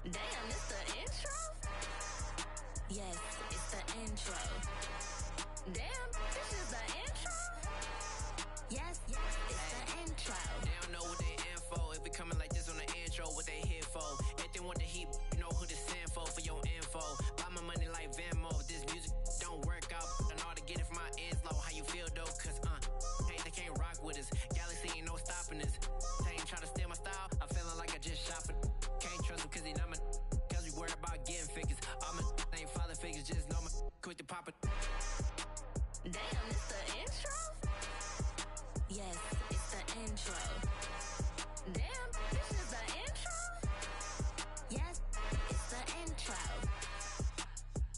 Damn, it's the intro? Yes, it's the intro. Damn, this is the intro? Yes, it's the intro. They don't know what they info. If we coming like this on the intro, what they here for? If they want the heat, you know who to send for your info. Buy my money like Venmo. If this music don't work out, I know how to get it from my ends low. How you feel though? Cause hey, they can't rock with us. Galaxy ain't no stopping us. They ain't trying to steal my style. I'm feeling like I just shot for. Can't trust him cause he not my. Cause we worried about getting figures. All my ain't father figures, just know my quick to pop it. Damn, it's the intro? Yes, it's the intro. Damn, this is the intro? Yes, it's the intro.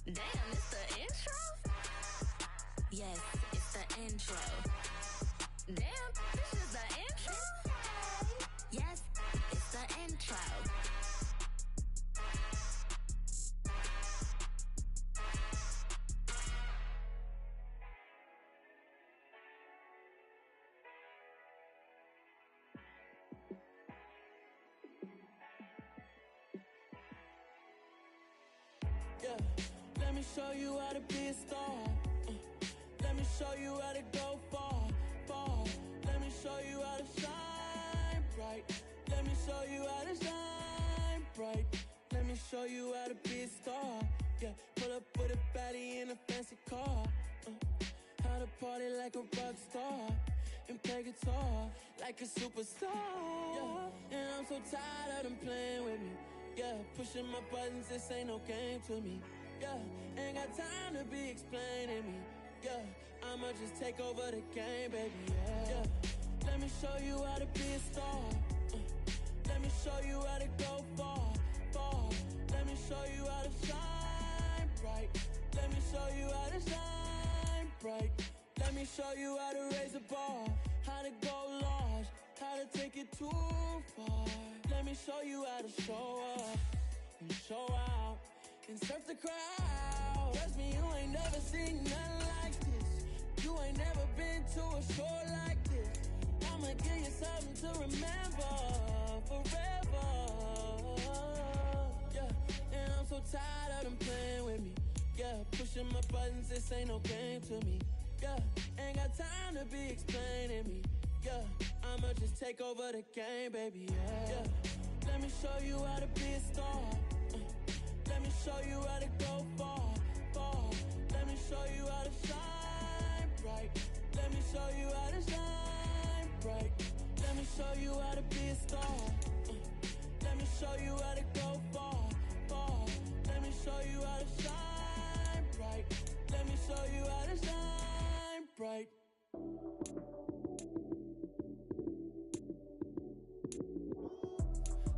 Damn, it's the intro? Yes, it's the intro. Damn, this is the intro? Yes, it's the intro. Yeah, let me show you how to be a star. Let me show you how to go far, far. Let me show you how to shine bright. Let me show you how to shine bright. Let me show you how to be a star. Yeah, pull up with a baddie in a fancy car. How to party like a rock star and play guitar like a superstar. Yeah, and I'm so tired of them playing with me. Yeah, pushing my buttons, this ain't no game to me. Yeah, ain't got time to be explaining me. Yeah, I'ma just take over the game, baby. Yeah, let me show you how to be a star. Let me show you how to go far, far. Let me show you how to shine bright. Let me show you how to shine bright. Let me show you how to raise a bar, how to go large, how to take it too far. Let me show you how to show up and show out and surf the crowd. Trust me, you ain't never seen nothing like this. You ain't never been to a show like this. I'ma give you something to remember forever. Yeah, and I'm so tired of them playing with me. Yeah, pushing my buttons, this ain't no game to me. Yeah, ain't got time to be explaining me. Yeah, I'ma just take over the game, baby. Yeah, let me show you how to be a star. Let me show you how to go far, far. Let me show you how to shine bright. Let me show you how to shine bright. Let me show you how to be a star. Let me show you how to go far, far. Let me show you how to shine bright. Let me show you how to shine bright.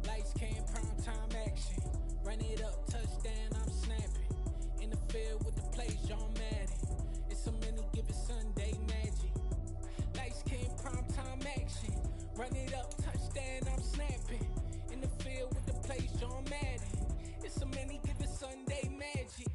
Lights came, prime time action. Run it up, touchdown, I'm snapping. In the field with the plays, John Madden. It's a many given Sunday magic. Lights came, prime time action. Run it up, touchdown, I'm snapping. In the field with the plays, John Madden. It's a many given Sunday magic.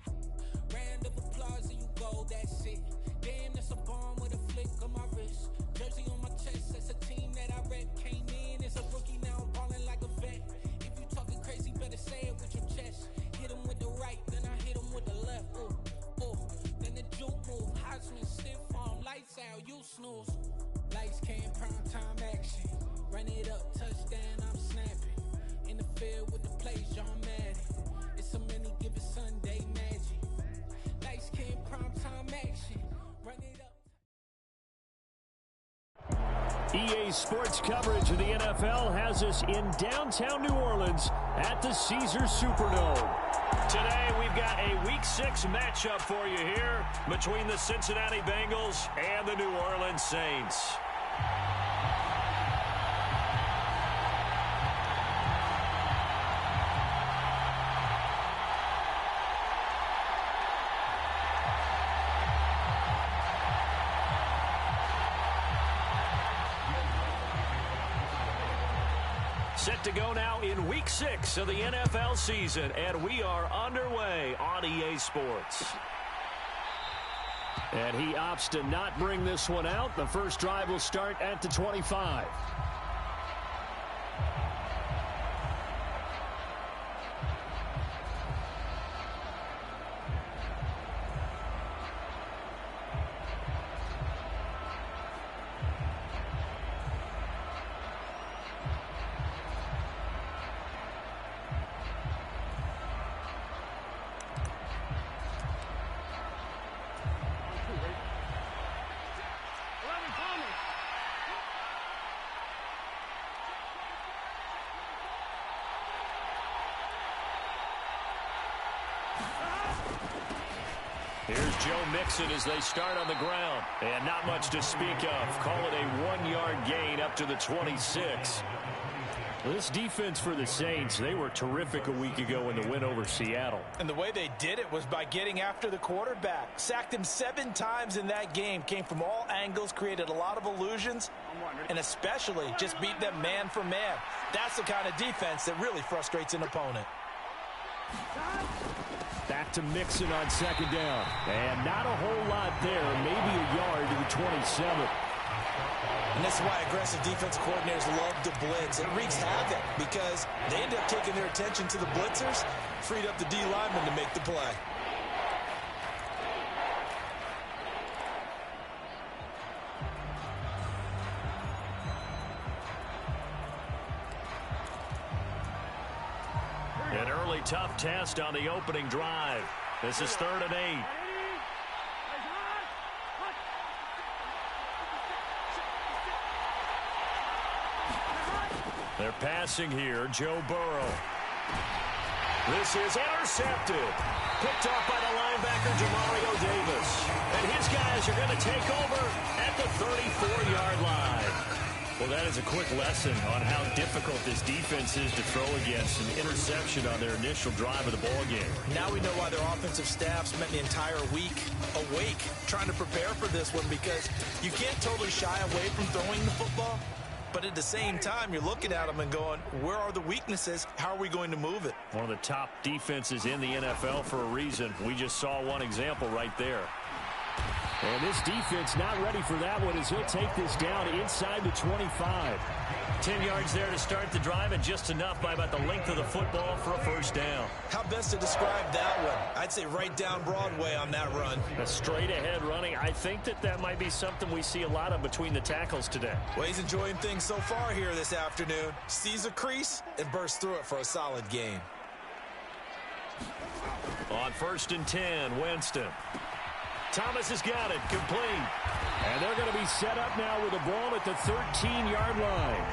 Round of applause and you go, that's it. Damn, that's a bomb with a flick on my wrist. Jersey on my chest, that's a team that I rep. Came in as a rookie, now I'm balling like a vet. If you talking crazy, better say it with your chest. Hit him with the right, then I hit him with the left. Ooh, ooh. Then the juke move, Heisman, stiff arm, lights out, you snooze. Lights came, prime time action. Run it up, touchdown, I'm snapping. In the field with the plays, John Madden. It's a many given Sunday magic. Lights came, prime time action. Run it up. EA Sports coverage of the NFL has us in downtown New Orleans at the Caesars Superdome. Today, we've got a Week 6 matchup for you here between the Cincinnati Bengals and the New Orleans Saints. Set to go now in Week 6 of the NFL season, and we are underway on EA Sports. And he opts to not bring this one out. The first drive will start at the 25. Here's Joe Mixon as they start on the ground. And not much to speak of. Call it a 1-yard gain up to the 26. This defense for the Saints, they were terrific a week ago in the win over Seattle. And the way they did it was by getting after the quarterback. Sacked him 7 times in that game. Came from all angles, created a lot of illusions, and especially just beat them man for man. That's the kind of defense that really frustrates an opponent. Back to Mixon on second down. And not a whole lot there. Maybe a yard to the 27. And this is why aggressive defense coordinators love to blitz. It wreaks havoc because they end up taking their attention to the blitzers, freed up the D lineman to make the play. An early tough test on the opening drive. This is 3rd and 8. They're passing here. Joe Burrow. This is intercepted. Picked off by the linebacker, Demario Davis. And his guys are going to take over at the 34-yard line. Well, that is a quick lesson on how difficult this defense is to throw against. An interception on their initial drive of the ball game. Now we know why their offensive staff spent the entire week awake trying to prepare for this one, because you can't totally shy away from throwing the football. But at the same time, you're looking at them and going, where are the weaknesses? How are we going to move it? One of the top defenses in the NFL for a reason. We just saw one example right there. And this defense not ready for that one as he'll take this down inside the 25. 10 yards there to start the drive, and just enough by about the length of the football for a first down. How best to describe that one? I'd say right down Broadway on that run. A straight ahead running. I think that might be something we see a lot of between the tackles today. Well, he's enjoying things so far here this afternoon. Sees a crease and bursts through it for a solid gain. On 1st and 10, Winston. Thomas has got it, complete. And they're going to be set up now with the ball at the 13-yard line.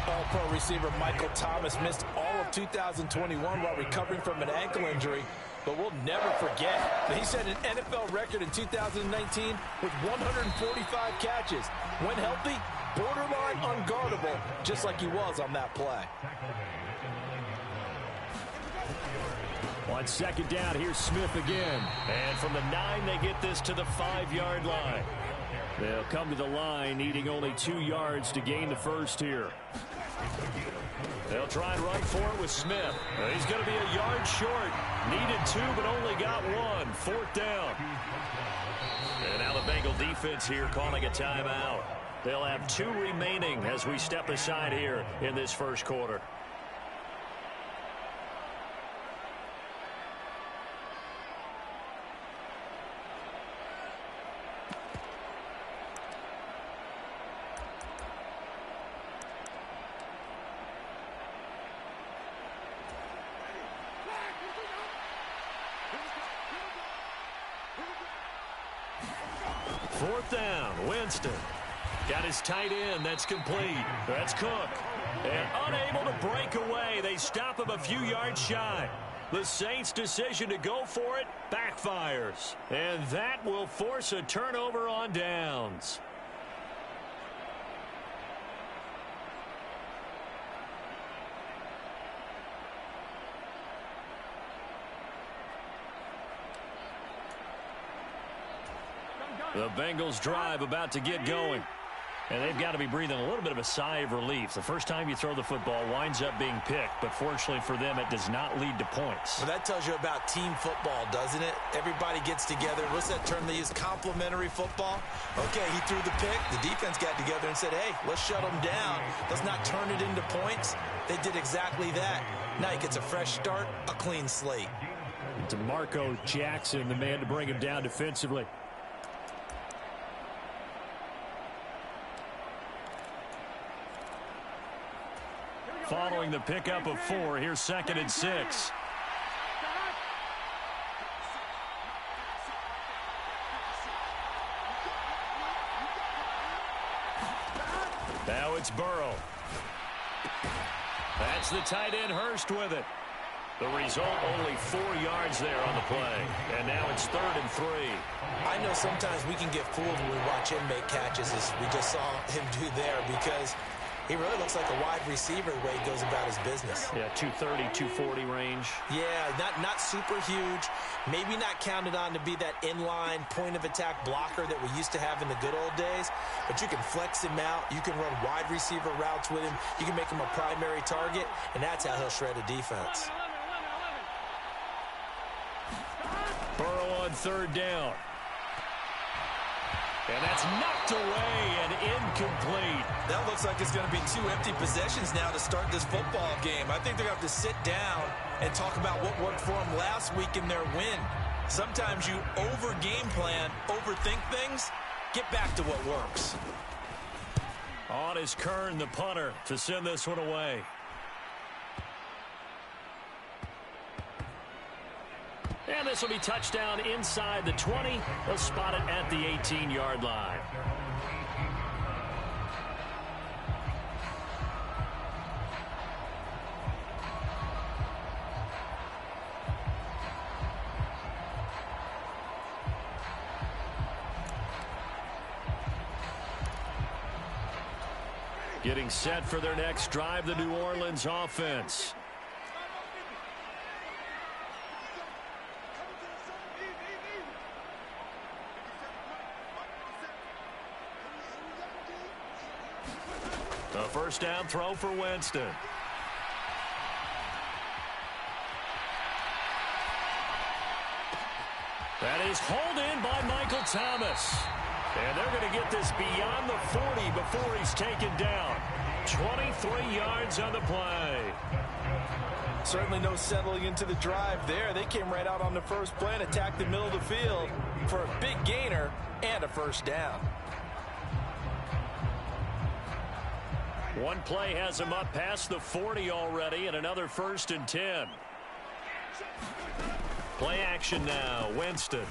All-pro receiver Michael Thomas missed all of 2021 while recovering from an ankle injury. But we'll never forget that he set an NFL record in 2019 with 145 catches. When healthy, borderline unguardable, just like he was on that play. On second down, here's Smith again. And from the 9, they get this to the 5-yard line. They'll come to the line, needing only 2 yards to gain the first here. They'll try and run for it with Smith. He's going to be a yard short. Needed 2, but only got 1. 4th down. And now the Bengal defense here calling a timeout. They'll have 2 remaining as we step aside here in this first quarter. Fourth down, Winston. Got his tight end, that's complete. That's Cook. And unable to break away, they stop him a few yards shy. The Saints' decision to go for it backfires. And that will force a turnover on downs. The Bengals drive about to get going. And they've got to be breathing a little bit of a sigh of relief. The first time you throw the football winds up being picked, but fortunately for them, it does not lead to points. Well, that tells you about team football, doesn't it? Everybody gets together. What's that term they use? Complementary football. Okay, he threw the pick. The defense got together and said, hey, let's shut them down. Let's not turn it into points. They did exactly that. Now he gets a fresh start, a clean slate. DeMarco Jackson, the man to bring him down defensively. Following the pickup of 4, here's 2nd and 6. Now it's Burrow. That's the tight end Hurst with it. The result, only 4 yards there on the play. And now it's 3rd and 3. I know sometimes we can get fooled when we watch him make catches, as we just saw him do there, because he really looks like a wide receiver the way he goes about his business. Yeah, 230, 240 range. Yeah, not super huge. Maybe not counted on to be that inline point-of-attack blocker that we used to have in the good old days. But you can flex him out. You can run wide receiver routes with him. You can make him a primary target, and that's how he'll shred a defense. Burrow on 3rd down. And that's knocked away and incomplete. That looks like it's going to be 2 empty possessions now to start this football game. I think they're going to have to sit down and talk about what worked for them last week in their win. Sometimes you over-game plan, overthink things, get back to what works. On is Kern, the punter, to send this one away. And this will be touchdown inside the 20. They'll spot it at the 18-yard line. Getting set for their next drive, the New Orleans offense. A first down throw for Winston. That is hauled in by Michael Thomas. And they're going to get this beyond the 40 before he's taken down. 23 yards on the play. Certainly no settling into the drive there. They came right out on the first play and attacked the middle of the field for a big gainer and a first down. One play has him up past the 40 already, and another 1st and 10. Play action now, Winston.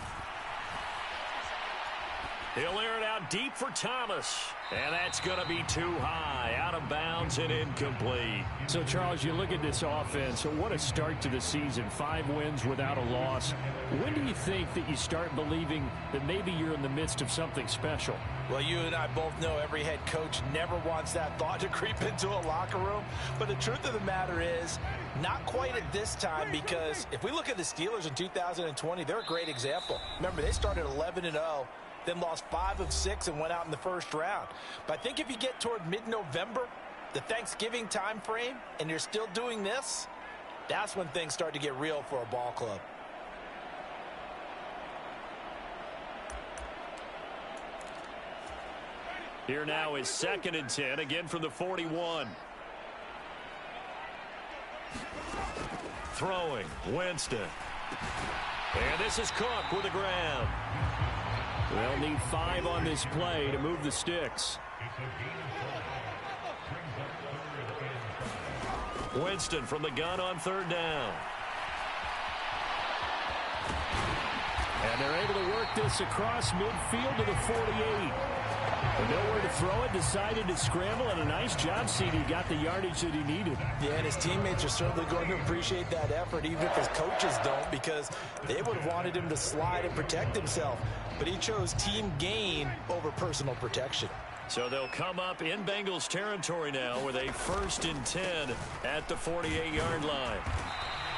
He'll air it out deep for Thomas. And that's going to be too high, out of bounds and incomplete. So, Charles, you look at this offense, so what a start to the season. 5 wins without a loss. When do you think that you start believing that maybe you're in the midst of something special? Well, you and I both know every head coach never wants that thought to creep into a locker room. But the truth of the matter is, not quite at this time, because if we look at the Steelers in 2020, they're a great example. Remember, they started 11-0. Then lost 5 of 6 and went out in the first round. But I think if you get toward mid-November, the Thanksgiving time frame, and you're still doing this, that's when things start to get real for a ball club. Here now is 2nd and 10, again from the 41. Throwing, Winston. And this is Cook with the ground. They'll need 5 on this play to move the sticks. Winston from the gun on 3rd down. And they're able to work this across midfield to the 48. Nowhere to throw it, decided to scramble, and a nice job, CD. Got the yardage that he needed. Yeah, and his teammates are certainly going to appreciate that effort, even if his coaches don't, because they would have wanted him to slide and protect himself. But he chose team gain over personal protection. So they'll come up in Bengals territory now with a 1st and 10 at the 48-yard line.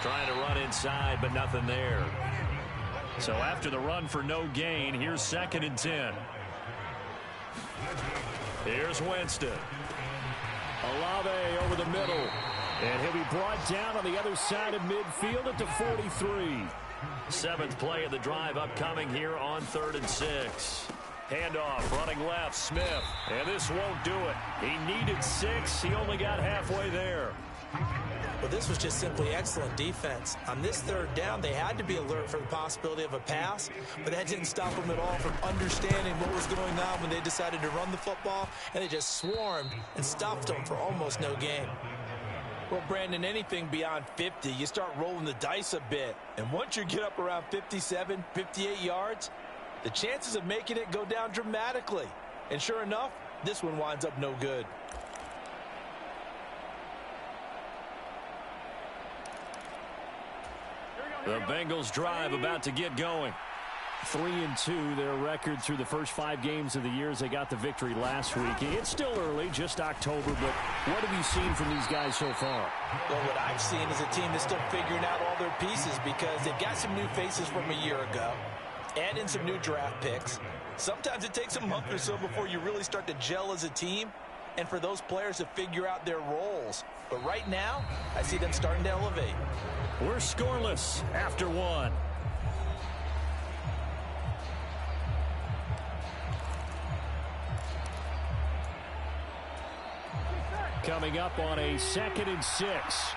Trying to run inside, but nothing there. So after the run for no gain, here's 2nd and 10. Here's Winston. Olave over the middle. And he'll be brought down on the other side of midfield at the 43. 7th play of the drive upcoming here on 3rd and 6. Handoff, running left, Smith. And this won't do it. He needed 6. He only got halfway there. Well, this was just simply excellent defense. On this 3rd down, they had to be alert for the possibility of a pass, but that didn't stop them at all from understanding what was going on when they decided to run the football, and they just swarmed and stuffed them for almost no gain. Well, Brandon, anything beyond 50, you start rolling the dice a bit. And once you get up around 57, 58 yards, the chances of making it go down dramatically. And sure enough, this one winds up no good. The Bengals drive about to get going. 3-2, their record through the first 5 games of the year as they got the victory last week. It's still early, just October, but what have you seen from these guys so far? Well, what I've seen is a team that's still figuring out all their pieces because they've got some new faces from a year ago, add in some new draft picks. Sometimes it takes a month or so before you really start to gel as a team and for those players to figure out their roles. But right now, I see them starting to elevate. We're scoreless after 1. Coming up on a 2nd and 6.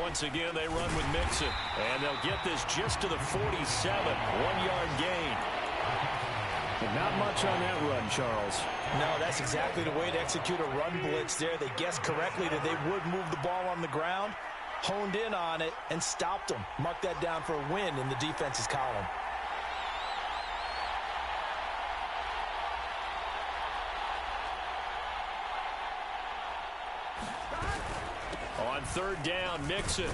Once again, they run with Mixon. And they'll get this just to the 47. 1-yard gain. And not much on that run, Charles. No, that's exactly the way to execute a run blitz there. They guessed correctly that they would move the ball on the ground, honed in on it, and stopped them. Mark that down for a win in the defense's column. On 3rd down, Mixon.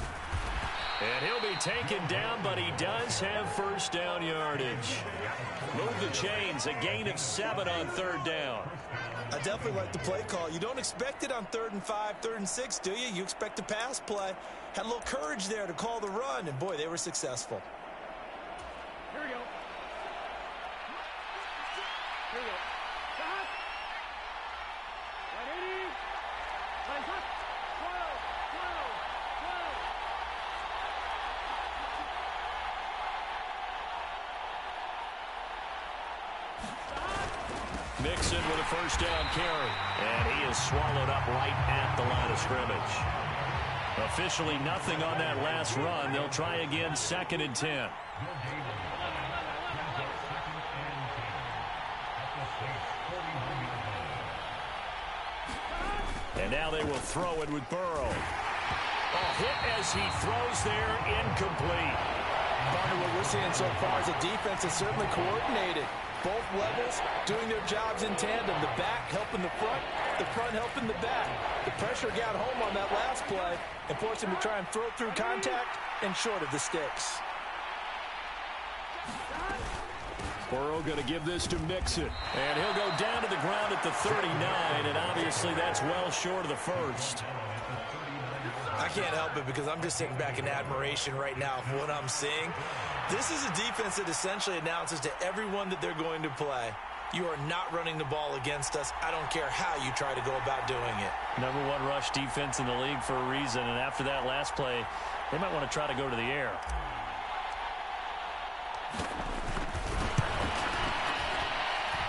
And he'll be taken down, but he does have first down yardage. Move the chains, a gain of 7 on 3rd down. I definitely like the play call. You don't expect it on 3rd and 5, 3rd and 6, do you? You expect a pass play. Had a little courage there to call the run, and boy, they were successful. Here we go. Here we go. Stop. 180. Time up. 12. Mixon with a first down carry. And he is swallowed up right at the line of scrimmage. Officially nothing on that last run. They'll try again 2nd and 10. And now they will throw it with Burrow. A hit as he throws there, incomplete. Partner, what we're seeing so far is a defense that's certainly coordinated. Both levels doing their jobs in tandem. The back helping the front helping the back. The pressure got home on that last play and forced him to try and throw through contact and short of the sticks. Burrow going to give this to Mixon. And he'll go down to the ground at the 39, and obviously that's well short of the first. I can't help it because I'm just sitting back in admiration right now of what I'm seeing. This is a defense that essentially announces to everyone that they're going to play, you are not running the ball against us. I don't care how you try to go about doing it. Number 1 rush defense in the league for a reason, and after that last play, they might want to try to go to the air.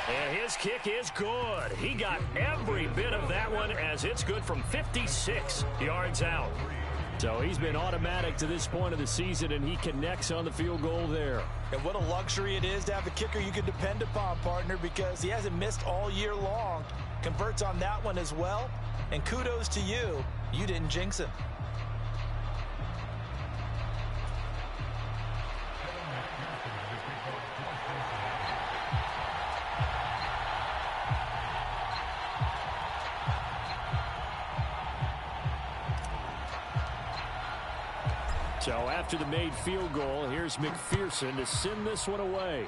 And his kick is good. He got every bit of that one as it's good from 56 yards out. So he's been automatic to this point of the season, and he connects on the field goal there. And what a luxury it is to have a kicker you can depend upon, partner, because he hasn't missed all year long. Converts on that one as well. And kudos to you. You didn't jinx him. So after the made field goal, here's McPherson to send this one away.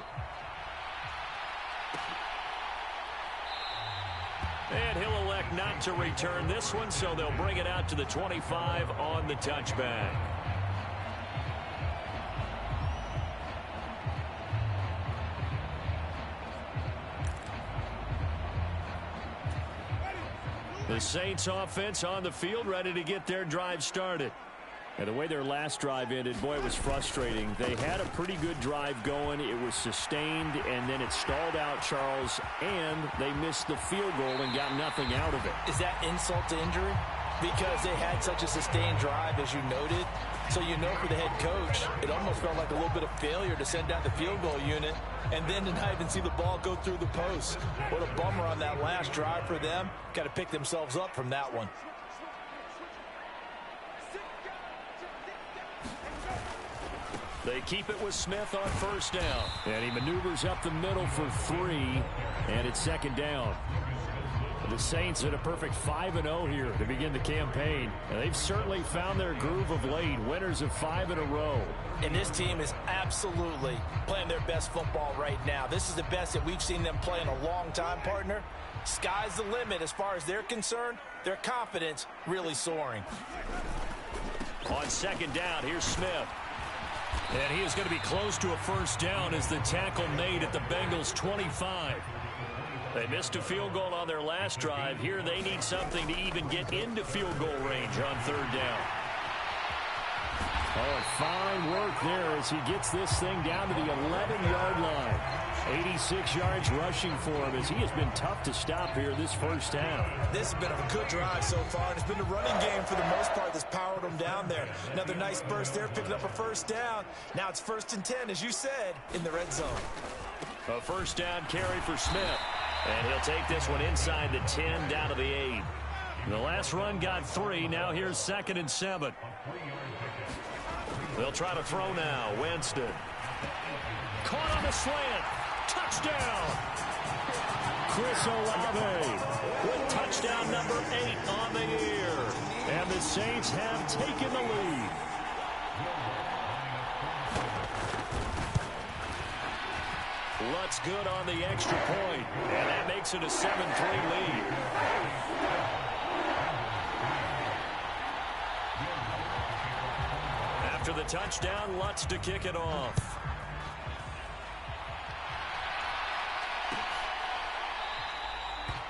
And he'll elect not to return this one, so they'll bring it out to the 25 on the touchback. The Saints offense on the field, ready to get their drive started. And the way their last drive ended, boy, it was frustrating. They had a pretty good drive going. It was sustained, and then it stalled out, Charles, and they missed the field goal and got nothing out of it. Is that insult to injury? Because they had such a sustained drive, as you noted. So you know for the head coach, it almost felt like a little bit of failure to send out the field goal unit and then to not even see the ball go through the post. What a bummer on that last drive for them. Got to pick themselves up from that one. They keep it with Smith on first down. And he maneuvers up the middle for 3, and it's second down. The Saints at a perfect 5-0 here to begin the campaign. And they've certainly found their groove of late. Winners of 5 in a row. And this team is absolutely playing their best football right now. This is the best that we've seen them play in a long time, partner. Sky's the limit as far as they're concerned. Their confidence really soaring. On second down, here's Smith. And he is going to be close to a first down as the tackle made at the Bengals 25. They missed a field goal on their last drive. Here they need something to even get into field goal range on third down. Oh, and fine work there as he gets this thing down to the 11-yard line. 86 yards rushing for him as he has been tough to stop here this first down. This has been a good drive so far, and it's been the running game for the most part that's powered them down there. Another nice burst there, picking up a first down. Now it's 1st and 10, as you said, in the red zone. A first down carry for Smith. And he'll take this one inside the 10 down to the 8. The last run got 3. Now here's 2nd and 7. They'll try to throw now. Winston. Caught on the slant. Touchdown. Chris Olave with touchdown number 8 on the year. And the Saints have taken the lead. Lutz good on the extra point, and that makes it a 7-3 lead. After the touchdown, Lutz to kick it off.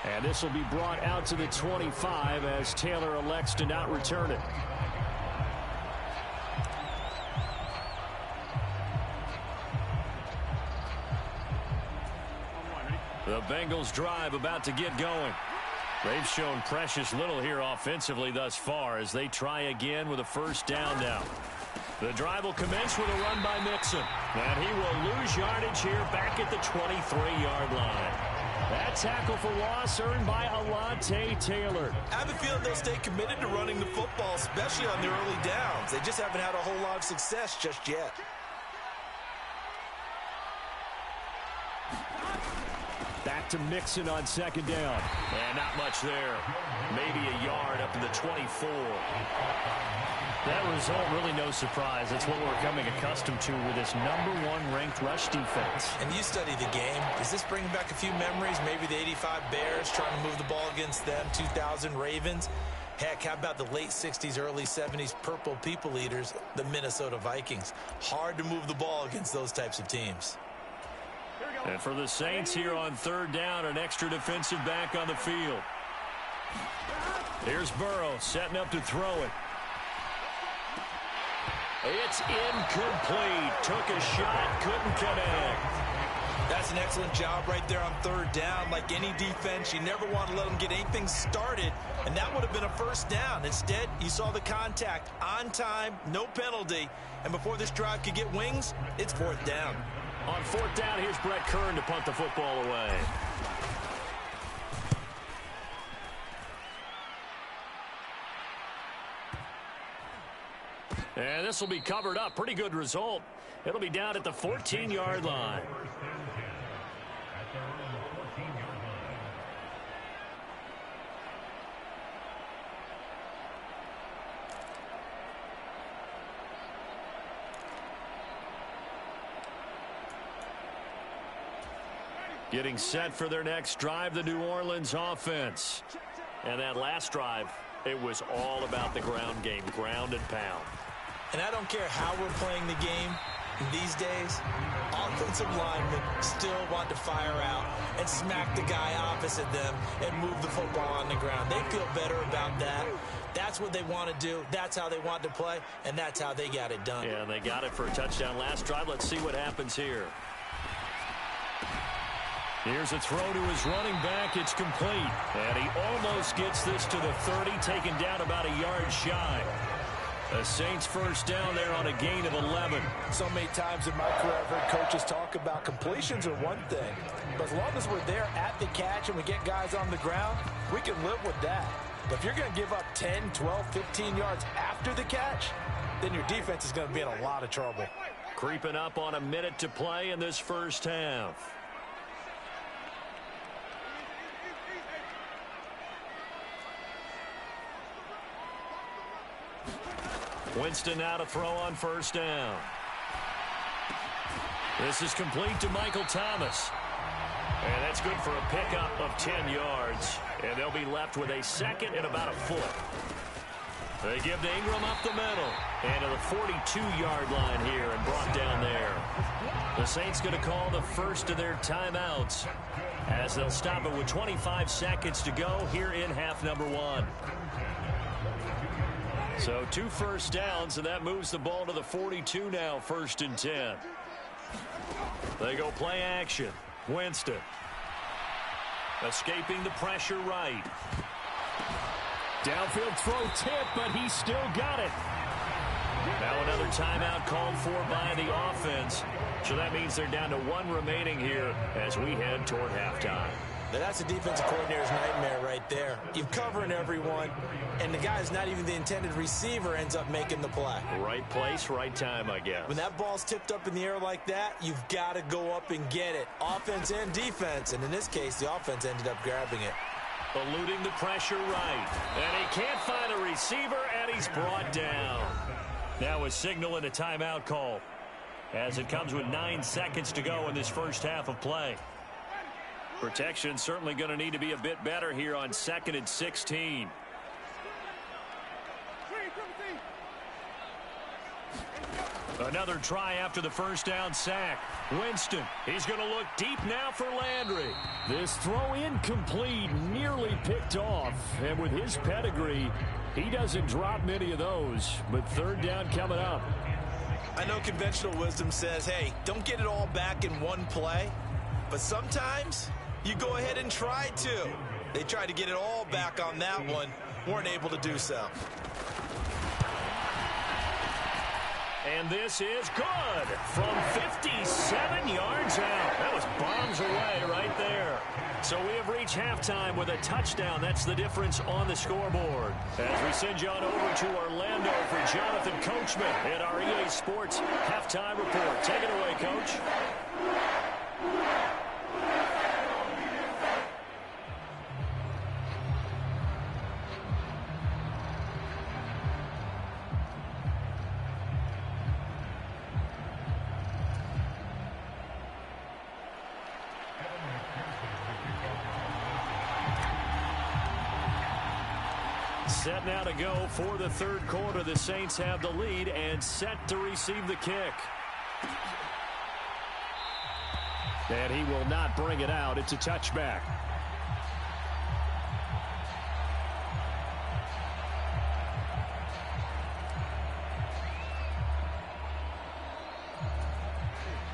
And this will be brought out to the 25 as Taylor elects to not return it. The Bengals drive about to get going. They've shown precious little here offensively thus far as they try again with a first down now. The drive will commence with a run by Mixon. And he will lose yardage here back at the 23-yard line. That tackle for loss earned by Alontae Taylor. I have a feeling they'll stay committed to running the football, especially on their early downs. They just haven't had a whole lot of success just yet. Back to Mixon on second down. And not much there. Maybe a yard up to the 24. That result, really no surprise. That's what we're coming accustomed to with this #1 ranked rush defense. And you study the game. Does this bring back a few memories? Maybe the 85 Bears trying to move the ball against them, 2000 Ravens. Heck, how about the late 60s, early 70s Purple People Eaters, the Minnesota Vikings? Hard to move the ball against those types of teams. And for the Saints here on third down, an extra defensive back on the field. Here's Burrow setting up to throw it. It's incomplete. Took a shot, couldn't connect. That's an excellent job right there on third down. Like any defense, you never want to let them get anything started, and that would have been a first down. Instead, you saw the contact on time, no penalty, and before this drive could get wings, it's 4th down. On 4th down, here's Brett Kern to punt the football away. And this will be covered up. Pretty good result. It'll be down at the 14-yard line. Getting set for their next drive, the New Orleans offense. And that last drive, it was all about the ground game, ground and pound. And I don't care how we're playing the game these days, offensive linemen still want to fire out and smack the guy opposite them and move the football on the ground. They feel better about that. That's what they want to do. That's how they want to play, and that's how they got it done. Yeah, and they got it for a touchdown last drive. Let's see what happens here. Here's a throw to his running back. It's complete. And he almost gets this to the 30, taken down about a yard shy. The Saints first down there on a gain of 11. So many times in my career, I've heard coaches talk about completions are one thing. But as long as we're there at the catch and we get guys on the ground, we can live with that. But if you're going to give up 10, 12, 15 yards after the catch, then your defense is going to be in a lot of trouble. Creeping up on a minute to play in this first half. Winston now to throw on first down. This is complete to Michael Thomas. And that's good for a pickup of 10 yards. And they'll be left with a second and about a foot. They give to Ingram up the middle. And to the 42-yard line here and brought down there. The Saints going to call the first of their timeouts as they'll stop it with 25 seconds to go here in half number 1. So 2 first downs, and that moves the ball to the 42 now, 1st and 10. They go play action. Winston. Escaping the pressure right. Downfield throw tip, but he still got it. Now another timeout called for by the offense. So that means they're down to 1 remaining here as we head toward halftime. Now that's a defensive coordinator's nightmare right there. You're covering everyone, and the guy's not even the intended receiver ends up making the play. Right place, right time, I guess. When that ball's tipped up in the air like that, you've got to go up and get it. Offense and defense, and in this case, the offense ended up grabbing it. Eluding the pressure right. And he can't find a receiver, and he's brought down. Now a signal and a timeout call as it comes with 9 seconds to go in this first half of play. Protection certainly going to need to be a bit better here on 2nd and 16. Another try after the first down sack. Winston, he's going to look deep now for Landry. This throw incomplete, nearly picked off. And with his pedigree, he doesn't drop many of those. But 3rd down coming up. I know conventional wisdom says, hey, don't get it all back in one play. But sometimes you go ahead and try to. They tried to get it all back on that one. Weren't able to do so. And this is good from 57 yards out. That was bombs away right there. So we have reached halftime with a touchdown. That's the difference on the scoreboard. As we send you on over to Orlando for Jonathan Coachman at our EA Sports Halftime Report. Take it away, Coach. Set now to go for the 3rd quarter. The Saints have the lead and set to receive the kick. And he will not bring it out. It's a touchback.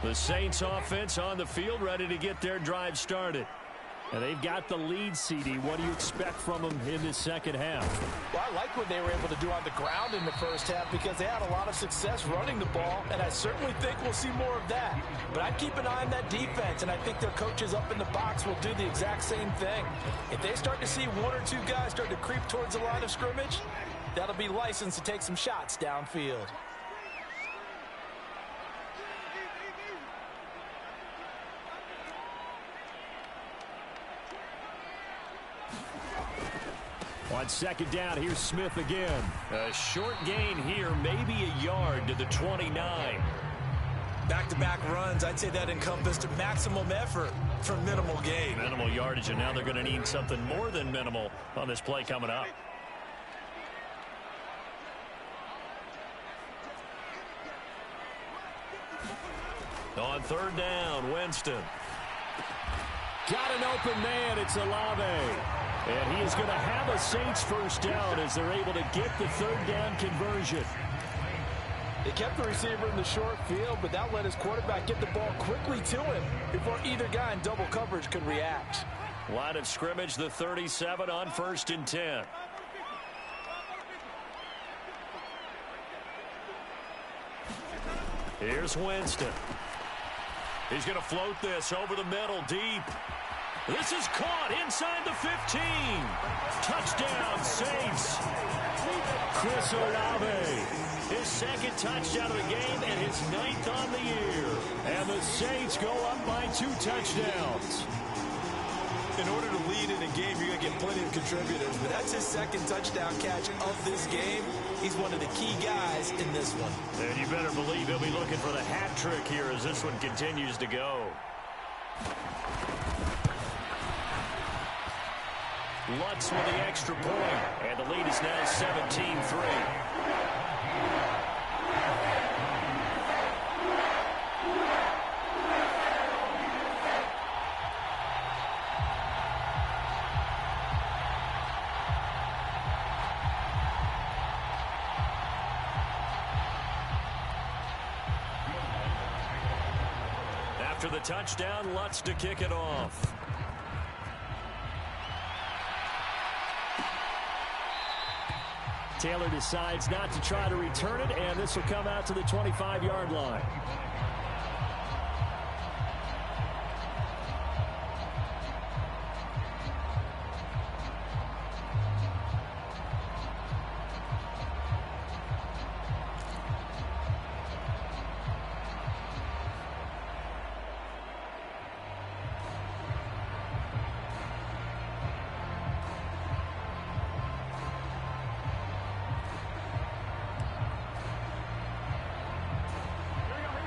The Saints offense on the field, ready to get their drive started. And they've got the lead, CD. What do you expect from them in this second half? Well, I like what they were able to do on the ground in the first half because they had a lot of success running the ball, and I certainly think we'll see more of that. But I'd keep an eye on that defense, and I think their coaches up in the box will do the exact same thing. If they start to see 1 or 2 guys start to creep towards the line of scrimmage, that'll be licensed to take some shots downfield. On 2nd down, here's Smith again. A short gain here, maybe a yard to the 29. Back-to-back runs, I'd say that encompassed maximum effort for minimal gain. Minimal yardage, and now they're going to need something more than minimal on this play coming up. On 3rd down, Winston. Got an open man. It's Olave. And he is going to have a Saints first down as they're able to get the 3rd down conversion. They kept the receiver in the short field, but that let his quarterback get the ball quickly to him before either guy in double coverage could react. Line of scrimmage, the 37 on 1st and 10. Here's Winston. He's going to float this over the middle deep. This is caught inside the 15. Touchdown, Saints. Chris Olave. His 2nd touchdown of the game and his 9th on the year. And the Saints go up by 2 touchdowns. In order to lead in a game, you're going to get plenty of contributors, but that's his second touchdown catch of this game. He's one of the key guys in this one. And you better believe he'll be looking for the hat trick here as this one continues to go. Lutz with the extra point, and the lead is now 17-3. After the touchdown, Lutz to kick it off. Taylor decides not to try to return it, and this will come out to the 25-yard line.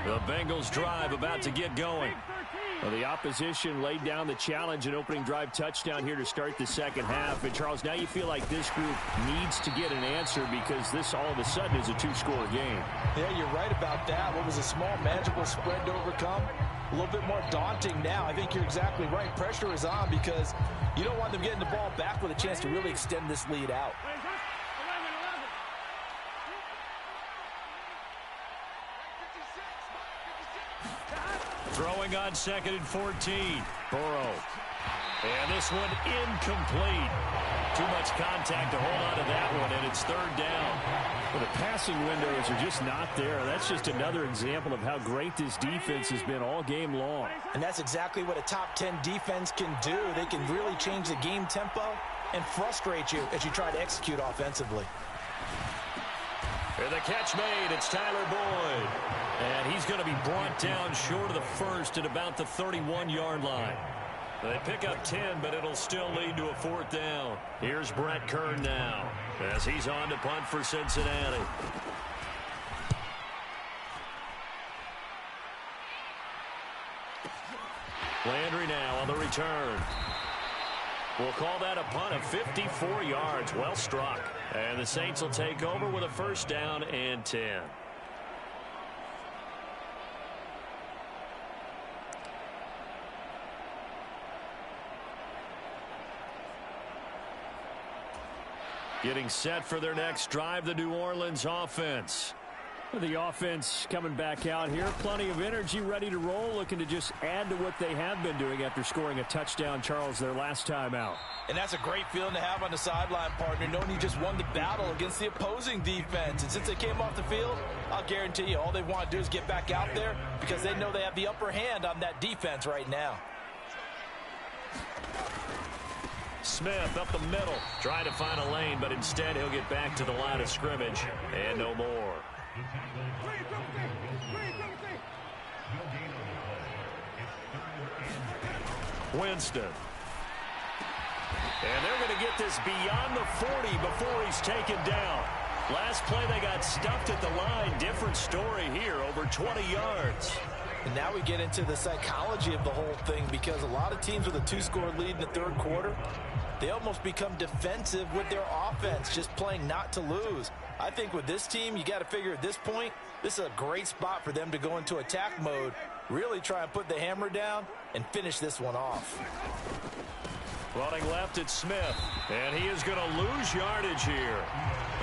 The Bengals drive about to get going. Well, the opposition laid down the challenge, an opening drive touchdown here to start the second half. And, Charles, now you feel like this group needs to get an answer because this all of a sudden is a two-score game. Yeah, you're right about that. What was a small, manageable spread to overcome? A little bit more daunting now. I think you're exactly right. Pressure is on because you don't want them getting the ball back with a chance to really extend this lead out. Throwing on 2nd and 14. Burrow. And this one incomplete. Too much contact to hold on to that one, and it's 3rd down. Well, the passing windows are just not there. That's just another example of how great this defense has been all game long. And that's exactly what a top 10 defense can do. They can really change the game tempo and frustrate you as you try to execute offensively. And the catch made. It's Tyler Boyd. And he's going to be brought down short of the first at about the 31-yard line. They pick up 10, but it'll still lead to a 4th down. Here's Brett Kern now as he's on to punt for Cincinnati. Landry now on the return. We'll call that a punt of 54 yards. Well struck. And the Saints will take over with a 1st down and 10. Getting set for their next drive, the New Orleans offense. The offense coming back out here. Plenty of energy, ready to roll, looking to just add to what they have been doing after scoring a touchdown, Charles, their last time out. And that's a great feeling to have on the sideline, partner, knowing you just won the battle against the opposing defense. And since they came off the field, I'll guarantee you all they want to do is get back out there because they know they have the upper hand on that defense right now. Smith up the middle, trying to find a lane, but instead he'll get back to the line of scrimmage. And no more. Winston. And they're going to get this beyond the 40 before he's taken down. Last play they got stuffed at the line. Different story here, over 20 yards. And now we get into the psychology of the whole thing because a lot of teams with a 2-score lead in the 3rd quarter, they almost become defensive with their offense, just playing not to lose. I think with this team, you got to figure at this point, this is a great spot for them to go into attack mode, really try and put the hammer down and finish this one off. Running left, it's Smith, and he is going to lose yardage here.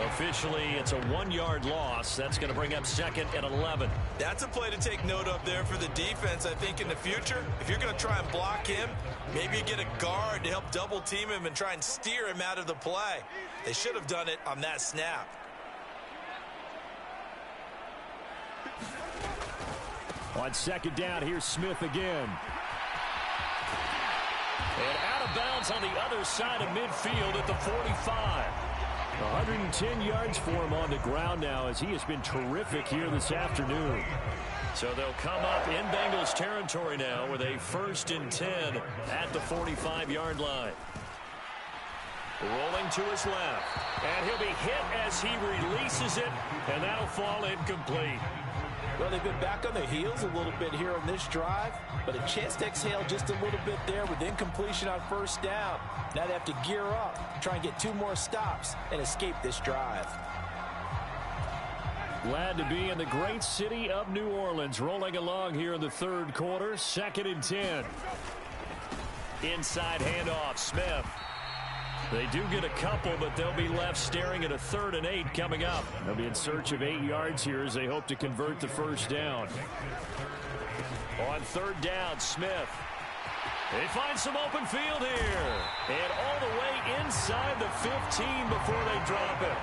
Officially, it's a 1-yard loss. That's going to bring up 2nd and 11. That's a play to take note of there for the defense. I think in the future, if you're going to try and block him, maybe you get a guard to help double team him and try and steer him out of the play. They should have done it on that snap. On 2nd down, here's Smith again. And out of bounds on the other side of midfield at the 45. 110 yards for him on the ground now as he has been terrific here this afternoon. So they'll come up in Bengals territory now with a 1st and 10 at the 45-yard line. Rolling to his left. And he'll be hit as he releases it, and that'll fall incomplete. Well, they've been back on their heels a little bit here on this drive, but a chance to exhale just a little bit there with incompletion on 1st down. Now they have to gear up, try and get 2 more stops, and escape this drive. Glad to be in the great city of New Orleans, rolling along here in the 3rd quarter, 2nd and 10. Inside handoff, Smith. They do get a couple, but they'll be left staring at a 3rd and 8 coming up. They'll be in search of 8 yards here as they hope to convert the 1st down. On 3rd down, Smith. They find some open field here. And all the way inside the 15 before they drop it.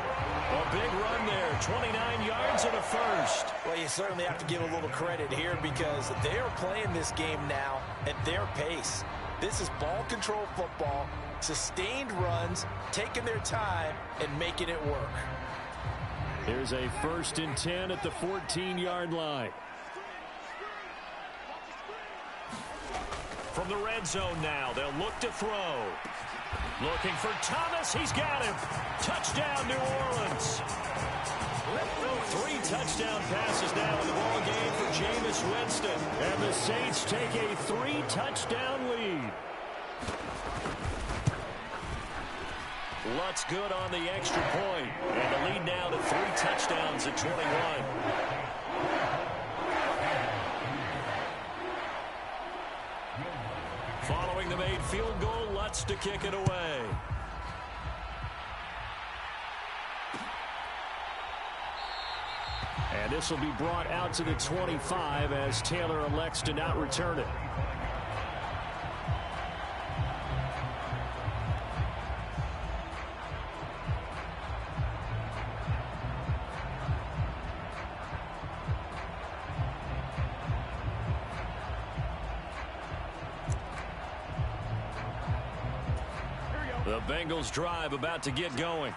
A big run there, 29 yards and a 1st. Well, you certainly have to give a little credit here because they are playing this game now at their pace. This is ball control football, sustained runs, taking their time, and making it work. There's a 1st and 10 at the 14-yard line. From the red zone now, they'll look to throw. Looking for Thomas. He's got him. Touchdown, New Orleans. 3 touchdown passes now in the ball game for Jameis Winston. And the Saints take a 3-touchdown lead. Lutz good on the extra point. And the lead now to 3 touchdowns at 21. Following the made field goal, Lutz to kick it away. And this will be brought out to the 25 as Taylor elects to not return it. The Bengals drive about to get going.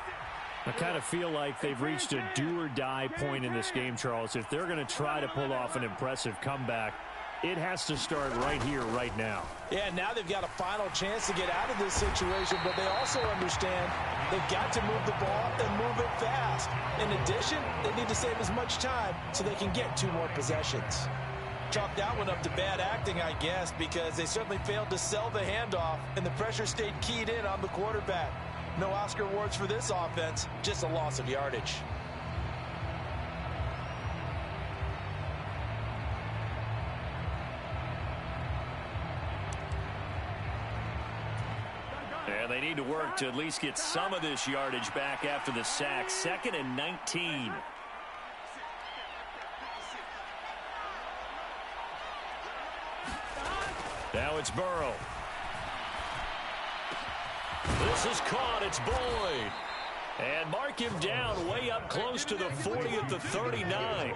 I kind of feel like they've reached a do-or-die point in this game, Charles. If they're going to try to pull off an impressive comeback, it has to start right here, right now. Yeah, now they've got a final chance to get out of this situation, but they also understand they've got to move the ball and move it fast. In addition, they need to save as much time so they can get 2 more possessions. Chalk that one up to bad acting, I guess, because they certainly failed to sell the handoff, and the pressure stayed keyed in on the quarterback. No Oscar awards for this offense, just a loss of yardage. And they need to work to at least get some of this yardage back after the sack. 2nd and 19. Now it's Burrow. This is caught. It's Boyd. And mark him down way up close to the 40 at the 39.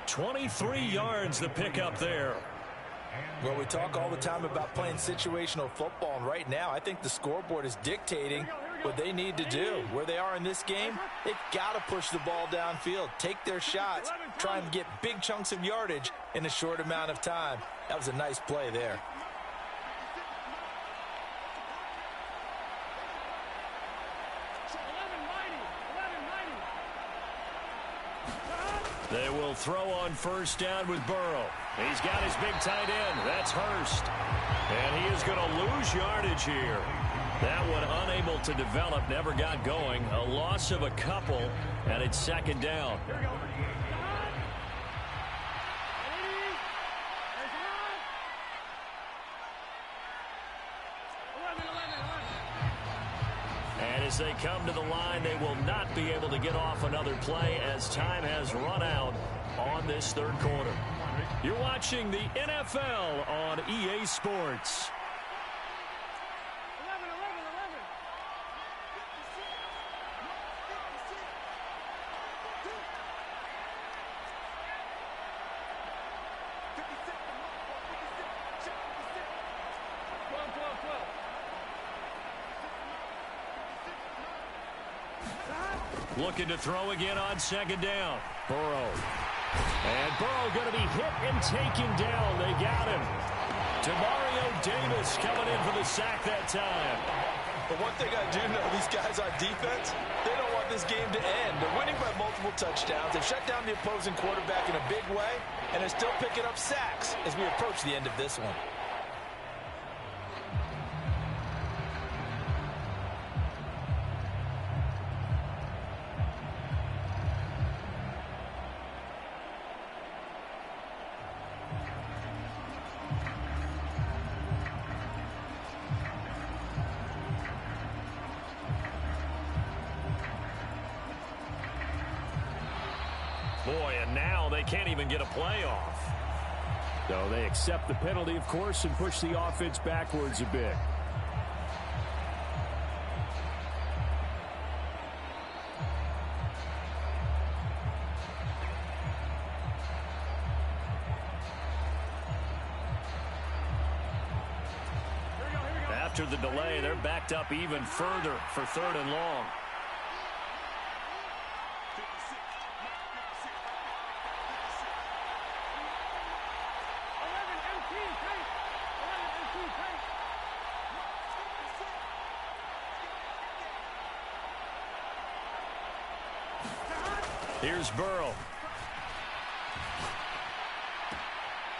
23 yards the pickup there. Well, we talk all the time about playing situational football, and right now I think the scoreboard is dictating what they need to do. Where they are in this game, they've got to push the ball downfield, take their shots, try and get big chunks of yardage in a short amount of time. That was a nice play there. They will throw on 1st down with Burrow. He's got his big tight end. That's Hurst. And he is going to lose yardage here. That one unable to develop, never got going. A loss of a couple, and it's 2nd down. And as they come to the line, they will not be able to get off another play as time has run out on this 3rd quarter. You're watching the NFL on EA Sports. Looking to throw again on second down. Burrow. And Burrow going to be hit and taken down. They got him. Demario Davis coming in for the sack that time. But one thing I do know, these guys on defense, they don't want this game to end. They're winning by multiple touchdowns. They've shut down the opposing quarterback in a big way, and they're still picking up sacks as we approach the end of this one. Boy, and now they can't even get a playoff. So they accept the penalty, of course, and push the offense backwards a bit. After the delay, they're backed up even further for 3rd and long. Here's Burrow.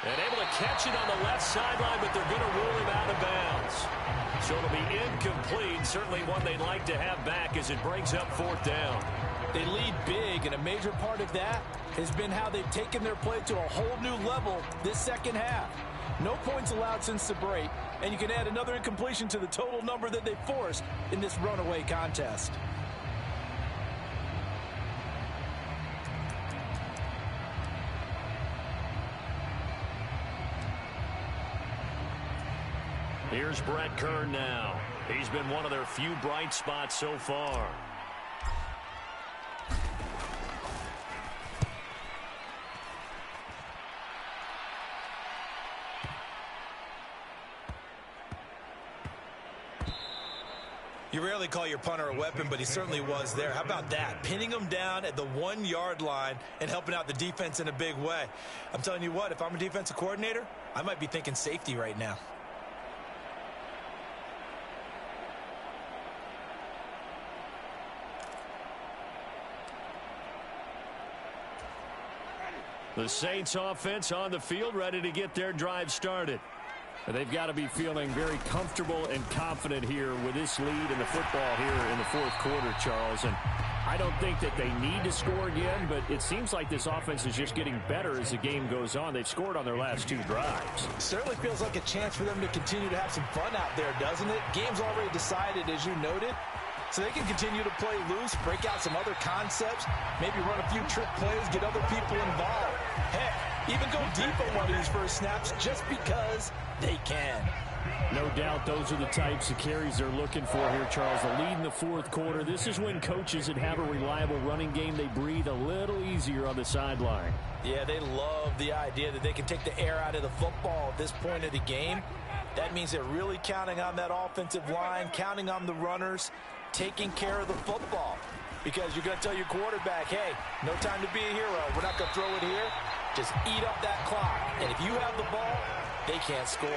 And able to catch it on the left sideline, but they're going to rule him out of bounds. So it'll be incomplete. Certainly one they'd like to have back as it brings up 4th down. They lead big, and a major part of that has been how they've taken their play to a whole new level this second half. No points allowed since the break, and you can add another incompletion to the total number that they forced in this runaway contest. Here's Brett Kern now. He's been one of their few bright spots so far. You rarely call your punter a weapon, but he certainly was there. How about that? Pinning him down at the 1-yard line and helping out the defense in a big way. I'm telling you what, if I'm a defensive coordinator, I might be thinking safety right now. The Saints offense on the field, ready to get their drive started. They've got to be feeling very comfortable and confident here with this lead in the football here in the 4th quarter, Charles. And I don't think that they need to score again, but it seems like this offense is just getting better as the game goes on. They've scored on their last 2 drives. It certainly feels like a chance for them to continue to have some fun out there, doesn't it? Game's already decided, as you noted. So they can continue to play loose, break out some other concepts, maybe run a few trick plays, get other people involved. Heck, even go deep on one of these first snaps just because they can. No doubt those are the types of carries they're looking for here, Charles. The lead in the 4th quarter. This is when coaches that have a reliable running game, they breathe a little easier on the sideline. Yeah, they love the idea that they can take the air out of the football at this point of the game. That means they're really counting on that offensive line, counting on the runners, taking care of the football. Because you're going to tell your quarterback, hey, no time to be a hero. We're not going to throw it here. Just eat up that clock. And if you have the ball, they can't score.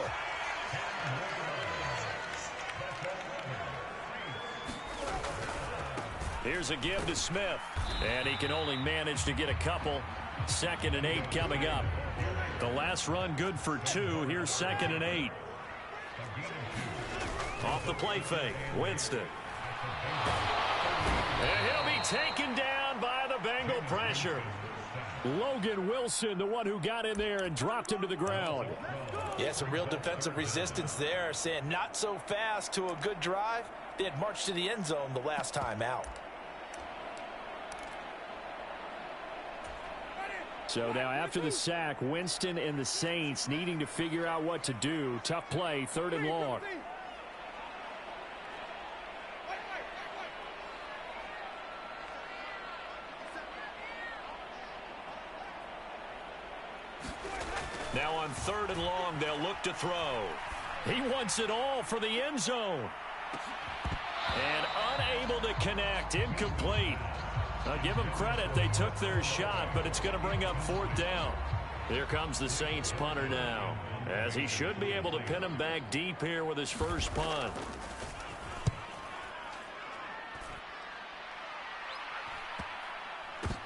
Here's a give to Smith. And he can only manage to get a couple. 2nd and 8 coming up. The last run good for 2. Here's 2nd and 8. Off the play fake. Winston. And he'll be taken down by the Bengal pressure. Logan Wilson, the one who got in there and dropped him to the ground. Yeah, some real defensive resistance there, saying not so fast to a good drive. They had marched to the end zone the last time out. So now after the sack, Winston and the Saints needing to figure out what to do. Tough play, 3rd and long. Now on 3rd and long, they'll look to throw. He wants it all for the end zone. And unable to connect. Incomplete. I'll give them credit. They took their shot, but it's going to bring up 4th down. Here comes the Saints punter now, as he should be able to pin him back deep here with his first punt.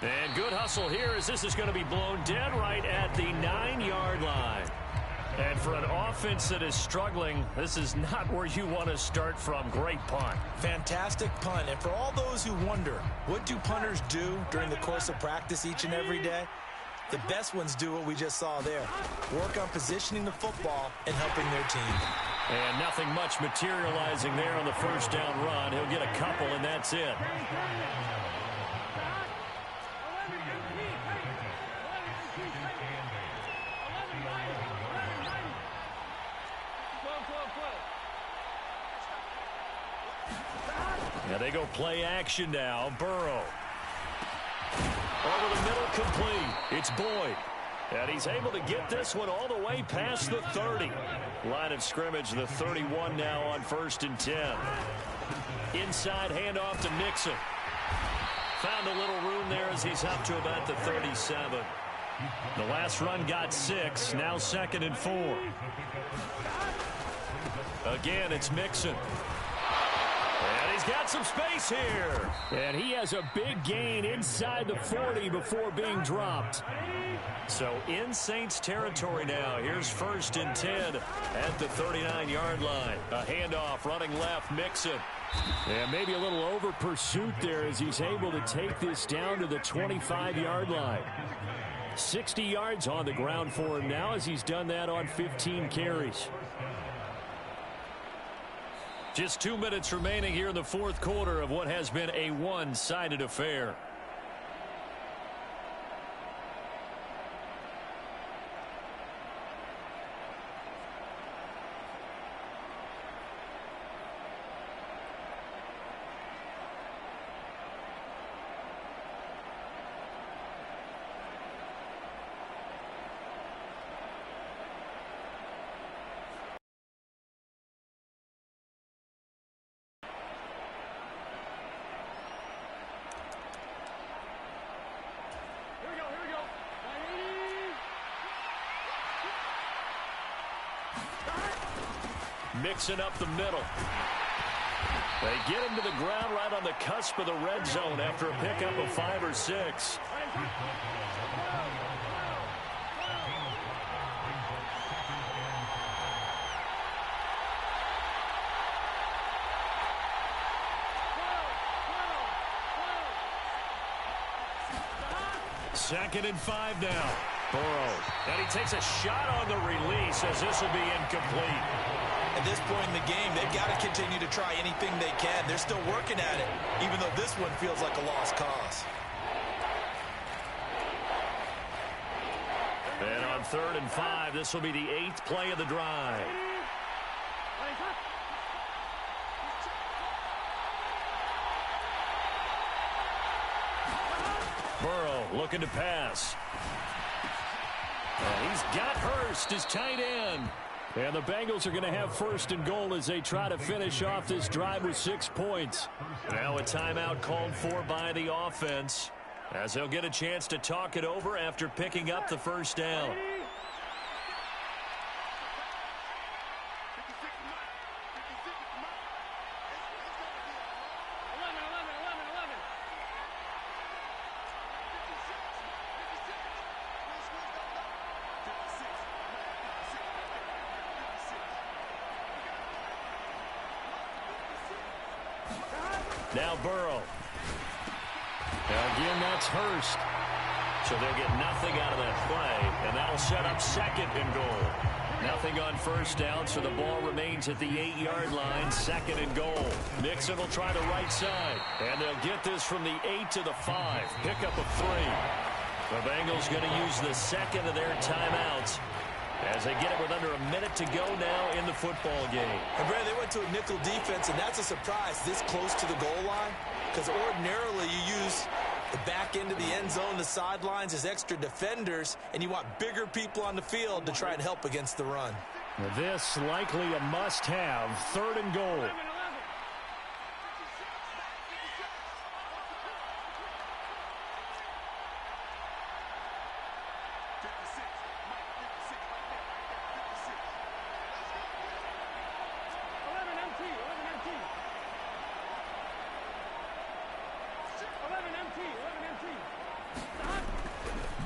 And good hustle here as this is going to be blown dead right at the 9-yard line. And for an offense that is struggling, this is not where you want to start from. Great punt. Fantastic punt. And for all those who wonder, what do punters do during the course of practice each and every day? The best ones do what we just saw there. Work on positioning the football and helping their team. And nothing much materializing there on the first down run. He'll get a couple, and that's it. Now they go play action now. Burrow. Over the middle, complete. It's Boyd. And he's able to get this one all the way past the 30. Line of scrimmage, the 31 now on 1st and 10. Inside handoff to Mixon. Found a little room there as he's up to about the 37. The last run got 6. Now 2nd and 4. Again, it's Mixon. And he's got some space here. And he has a big gain inside the 40 before being dropped. So in Saints territory now. Here's 1st and 10 at the 39-yard line. A handoff running left, Mixon. And maybe a little over pursuit there as he's able to take this down to the 25-yard line. 60 yards on the ground for him now as he's done that on 15 carries. Just 2 minutes remaining here in the 4th quarter of what has been a one-sided affair. Mixing up the middle. They get him to the ground right on the cusp of the red zone after a pickup of 5 or 6. Second and 5 now. Burrow. And he takes a shot on the release as this will be incomplete. At this point in the game, they've got to continue to try anything they can. They're still working at it, even though this one feels like a lost cause. And on 3rd and 5, this will be the 8th play of the drive. Burrow looking to pass. And he's got Hurst, his tight end. And the Bengals are going to have 1st and goal as they try to finish off this drive with 6 points. Now a timeout called for by the offense as they'll get a chance to talk it over after picking up the first down. Now Burrow. Now again, that's Hurst. So they'll get nothing out of that play, and that'll set up 2nd and goal. Nothing on 1st down, so the ball remains at the 8-yard line, 2nd and goal. Mixon will try the right side, and they'll get this from the 8 to the 5. Pickup of 3. The Bengals going to use the 2nd of their timeouts as they get it with under a minute to go now in the football game. And Brad, they went to a nickel defense, and that's a surprise this close to the goal line, because ordinarily you use the back end of the end zone, the sidelines as extra defenders, and you want bigger people on the field to try and help against the run. This likely a must-have, 3rd and goal.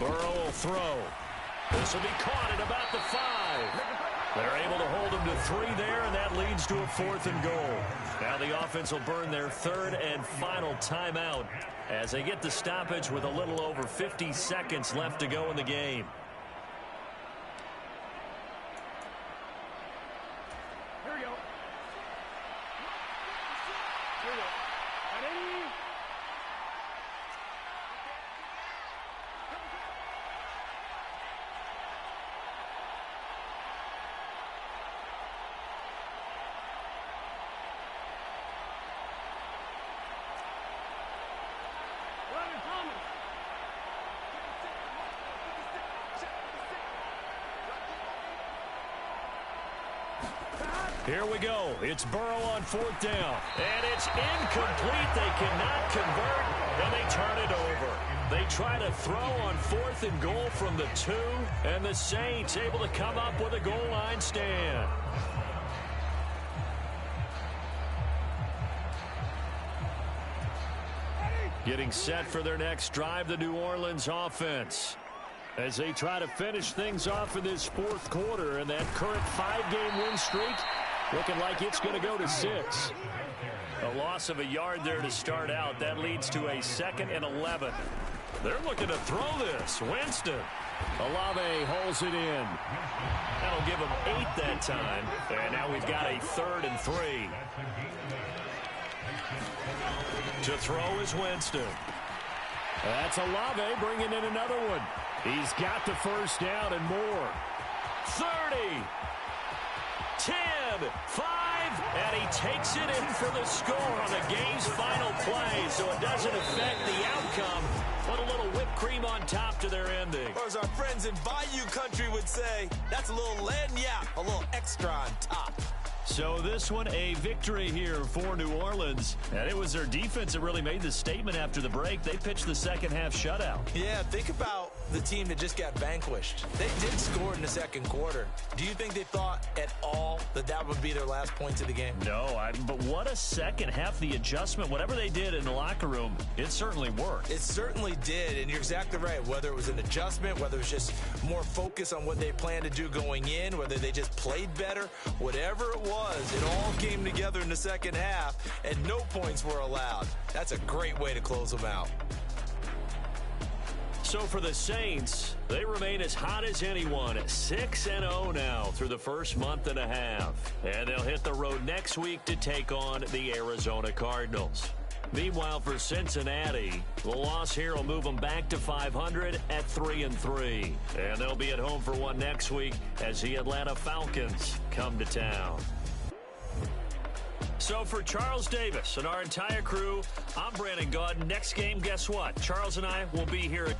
Burrow will throw. This will be caught at about the 5. They're able to hold him to 3 there, and that leads to a 4th and goal. Now the offense will burn their 3rd and final timeout as they get the stoppage with a little over 50 seconds left to go in the game. Here we go. Here we go. Ready? Here we go. It's Burrow on 4th down. And it's incomplete. They cannot convert, and they turn it over. They try to throw on 4th and goal from the 2, and the Saints able to come up with a goal line stand. Getting set for their next drive, the New Orleans offense, as they try to finish things off in this 4th quarter, and that current 5-game win streak looking like it's going to go to 6. A loss of a yard there to start out. That leads to a 2nd and 11. They're looking to throw this. Winston. Olave holds it in. That'll give him 8 that time. And now we've got a 3rd and 3. To throw is Winston. That's Olave bringing in another one. He's got the 1st down and more. 30. 10, 5, and he takes it in for the score on the game's final play, so it doesn't affect the outcome, but a little whipped cream on top to their ending. Or as our friends in Bayou Country would say, that's a little lagniappe, a little extra on top. So this one, a victory here for New Orleans. And it was their defense that really made the statement after the break. They pitched the second half shutout. Yeah, think about the team that just got vanquished. They did score in the 2nd quarter. Do you think they thought at all that that would be their last points of the game? No, but what a second half. The adjustment, whatever they did in the locker room, it certainly worked. It certainly did, and you're exactly right. Whether it was an adjustment, whether it was just more focus on what they planned to do going in, whether they just played better, whatever it was, it all came together in the 2nd half, and no points were allowed. That's a great way to close them out. So for the Saints, they remain as hot as anyone, 6-0 now through the first month and a half. And they'll hit the road next week to take on the Arizona Cardinals. Meanwhile, for Cincinnati, the loss here will move them back to 500 at 3-3. And they'll be at home for one next week as the Atlanta Falcons come to town. So for Charles Davis and our entire crew, I'm Brandon Gaudin. Next game, guess what? Charles and I will be here.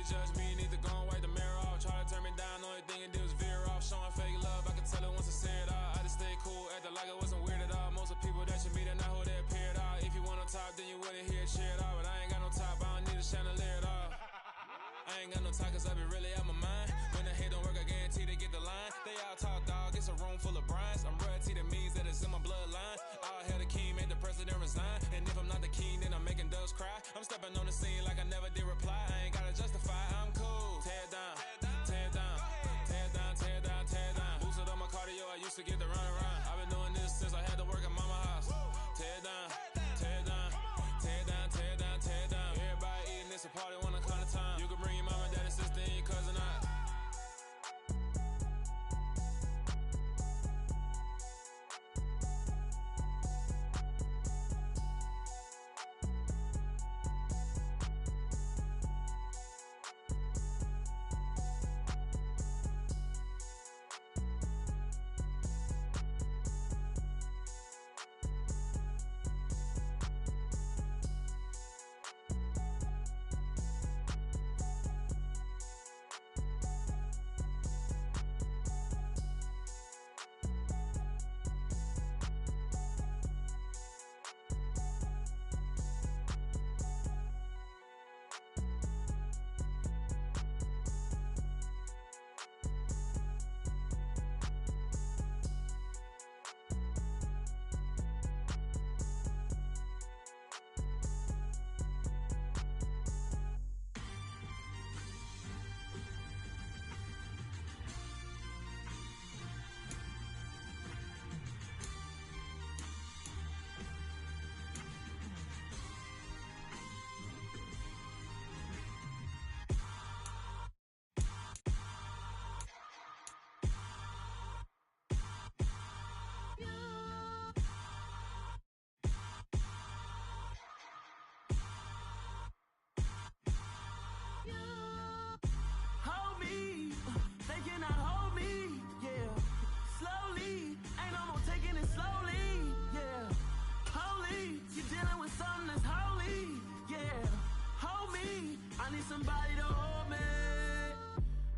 Judge me, need to go and wipe the mirror off. Try to turn me down, only thing it did was veer off. Showing fake love. ain't got no time, cause I been really out my mind. When the hate don't work, I guarantee they get the line. They all talk, dog, it's a room full of brinds. I'm royalty, that means that it's in my bloodline. All hail the king, made the president resign. And if I'm not the king, then I'm making doves cry. I'm stepping on the scene like I never did reply. I ain't gotta justify, I'm cool. Tear down, tear down, tear down, tear down, tear down. Boosted on my cardio, I used to get the run around. I've been doing this since I had to work at mama house. Tear down, tear down, tear down, tear down, tear down. Everybody eating, it's a party, wanna count of time. You can bring your mama, daddy, sister, and your cousin out.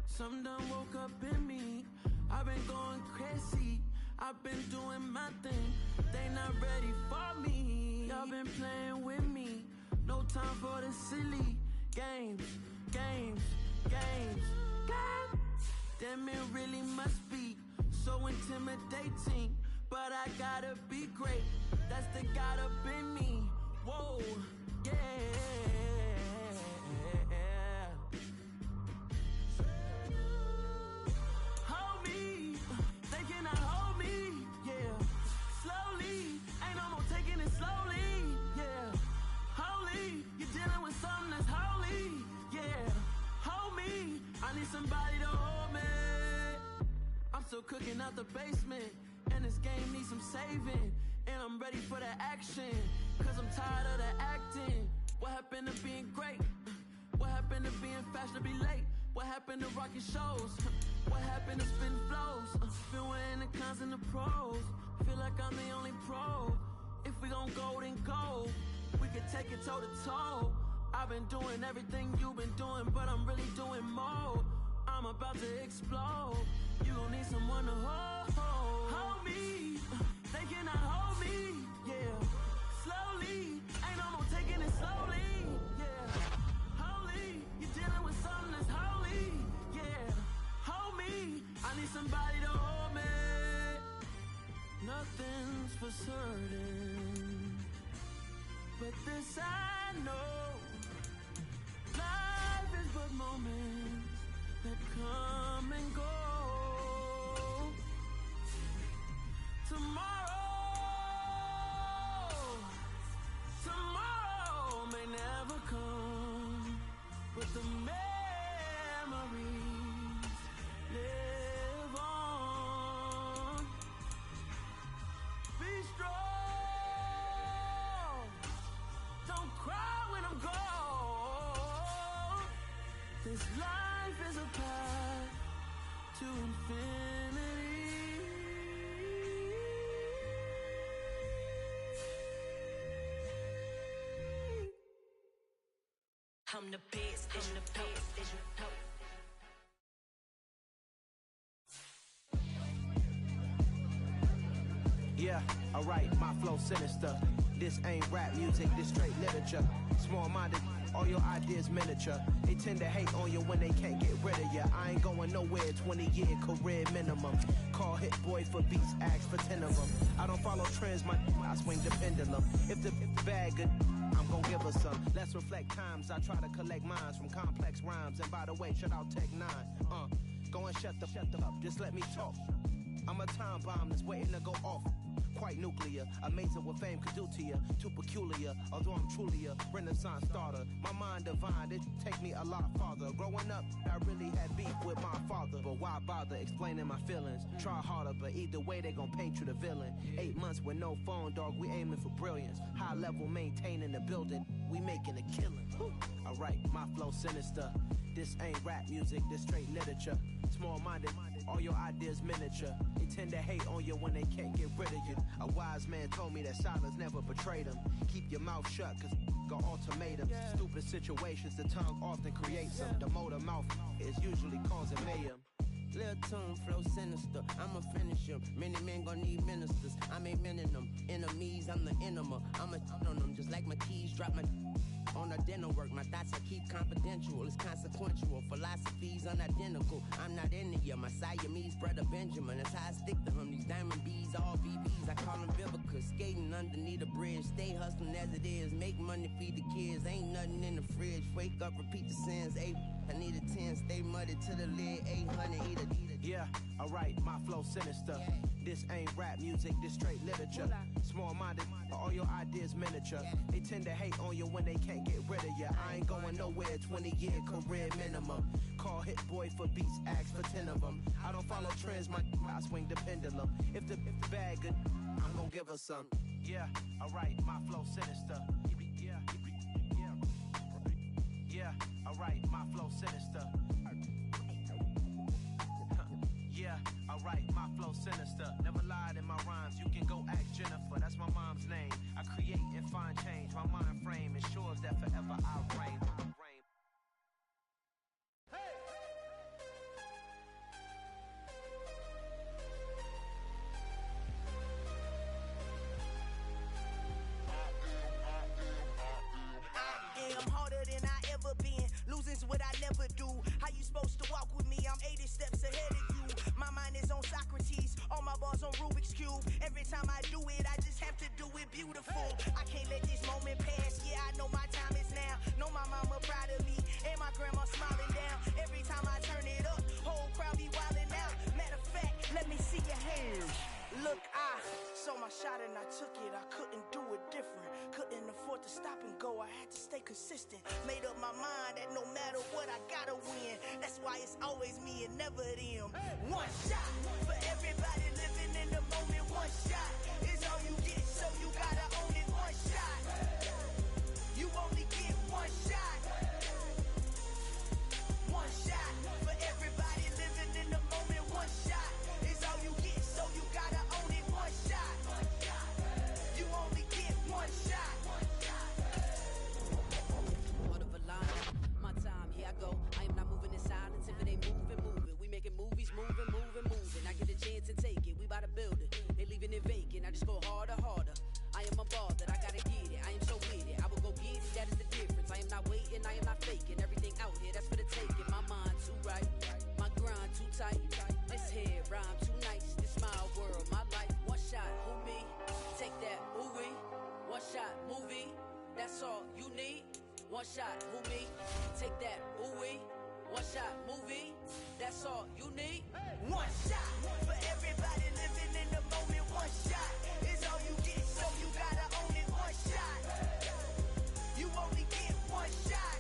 Something done woke up in me. I've been going crazy. I've been doing my thing. They not ready for me. Y'all been playing with me. No time for the silly games, games, games, games. Damn, it really must be so intimidating. But I gotta be great. That's the God up in me. Whoa, yeah. Somebody to hold me. I'm still cooking out the basement, and this game needs some saving. And I'm ready for the action, cause I'm tired of the acting. What happened to being great? What happened to being fashionably late? What happened to rocking shows? What happened to spin flows? Been weighing the cons and the pros. Feel like I'm the only pro. If we gon' go, then go. We could take it toe to toe. I've been doing everything you've been doing, but I'm really doing more. I'm about to explode. You gon' need someone to hold me. They cannot hold me, yeah. Slowly, ain't no more taking it slowly, yeah. Holy, you're dealing with something that's holy, yeah. Hold me, I need somebody to hold me. Nothing's for certain, but this I know. Life is but moments that come and go. Tomorrow may never come, but the memories live on. Be strong, don't cry when I'm gone. This life is a path to infinity. I'm the best, I'm the best, is you know. Yeah, I alright, my flow sinister. This ain't rap music, this straight literature. Small-minded, all your ideas miniature. They tend to hate on you when they can't get rid of you. I ain't going nowhere, 20-year career minimum. Call Hit Boy for beats, ask for 10 of them. I don't follow trends, I swing the pendulum. If the bag good, I'm gon' give her some. Let's reflect times, I try to collect minds from complex rhymes. And by the way, shut out Tech 9. Go and shut the up, just let me talk. I'm a time bomb that's waiting to go off. Quite nuclear, amazing what fame could do to you. Too peculiar, although I'm truly a renaissance starter. My mind divine, it take me a lot farther. Growing up, I really had beef with my father. But why bother explaining my feelings? Try harder, but either way they gon' paint you the villain. 8 months with no phone, dog, we aiming for brilliance. High level maintaining the building, we making a killing. Alright, my flow sinister. This ain't rap music, this straight literature. Small-minded, all your ideas miniature. They tend to hate on you when they can't get rid of you. A wise man told me that silence never betrayed him. Keep your mouth shut, cause got ultimatums. Stupid situations, the tongue often creates them. The motor mouth is usually causing mayhem. Lil' tune, flow sinister, I'ma finish him. Many men gon' need ministers, I'm aiming them. Enemies, I'm the enema, I'ma on them. Just like my keys, drop my on a dental work. My thoughts I keep confidential, it's consequential. Philosophies unidentical, I'm not into you. My Siamese brother Benjamin, that's how I stick to him. These diamond bees, all BBs, I call them Vivica. Skating underneath a bridge, stay hustling as it is. Make money, feed the kids, ain't nothing in the fridge. Wake up, repeat the sins, I need a 10, stay muddy to the lid, 800, eat a. Yeah, alright, my flow sinister. This ain't rap music, this straight literature. Small-minded, all your ideas miniature. They tend to hate on you when they can't get rid of you. I ain't going nowhere, 20-year career minimum. Call Hit Boy for beats, ask for 10 of them. I don't follow trends, I swing the pendulum. If the bag good, I'm gon' give her some. Yeah, alright, my flow sinister. Yeah, alright, my flow sinister. Yeah, alright, my flow sinister. Never lied in my rhymes, you can go ask Jennifer. That's my mom's name. I create and find change. My mind frame ensures that forever I reign. I'm harder than I ever been. Losing's what I never do. How you supposed to walk with me? I'm 80 steps ahead of you. My mind is on Socrates, all my bars on Rubik's Cube. Every time I do it, I just have to do it beautiful. I can't let this moment pass. Yeah, I know my time is now. Know my mama proud of me, and my grandma smiling down. Every time I turn it up, whole crowd be wildin' out. Matter of fact, let me see your hands. Look, I saw my shot and I took it. I couldn't do it different. Couldn't afford to stop and go. I had to stay consistent. Made up my mind that no matter what, I gotta win. That's why it's always me and never them. One shot for everybody living in the moment. One shot is all you get, so you gotta own it. One shot. You only get one shot. One shot for everybody living in the moment. One shot is all you get, so you gotta own it. One shot. You only get one shot. Out of a line, my time, here I go. I am not moving in silence. If it ain't moving. We making movies, moving. I get a chance to take it. We bout to build it. They leaving it vacant. I just go harder. I am a ball that I gotta get it. I am so with it. I will go get it. That is the difference. I am not waiting. I am not faking. Everything out here, that's for the taking. My mind too right. My grind too tight. This head rhyme too nice. This my world, my life. One shot, who me? Take that, movie. One shot, movie. That's all you need. One shot, who me? Take that, ooh-wee. One shot, movie. That's all you need. One shot for everybody living in the moment. One shot is all you get, so you gotta own it. One shot. You only get one shot.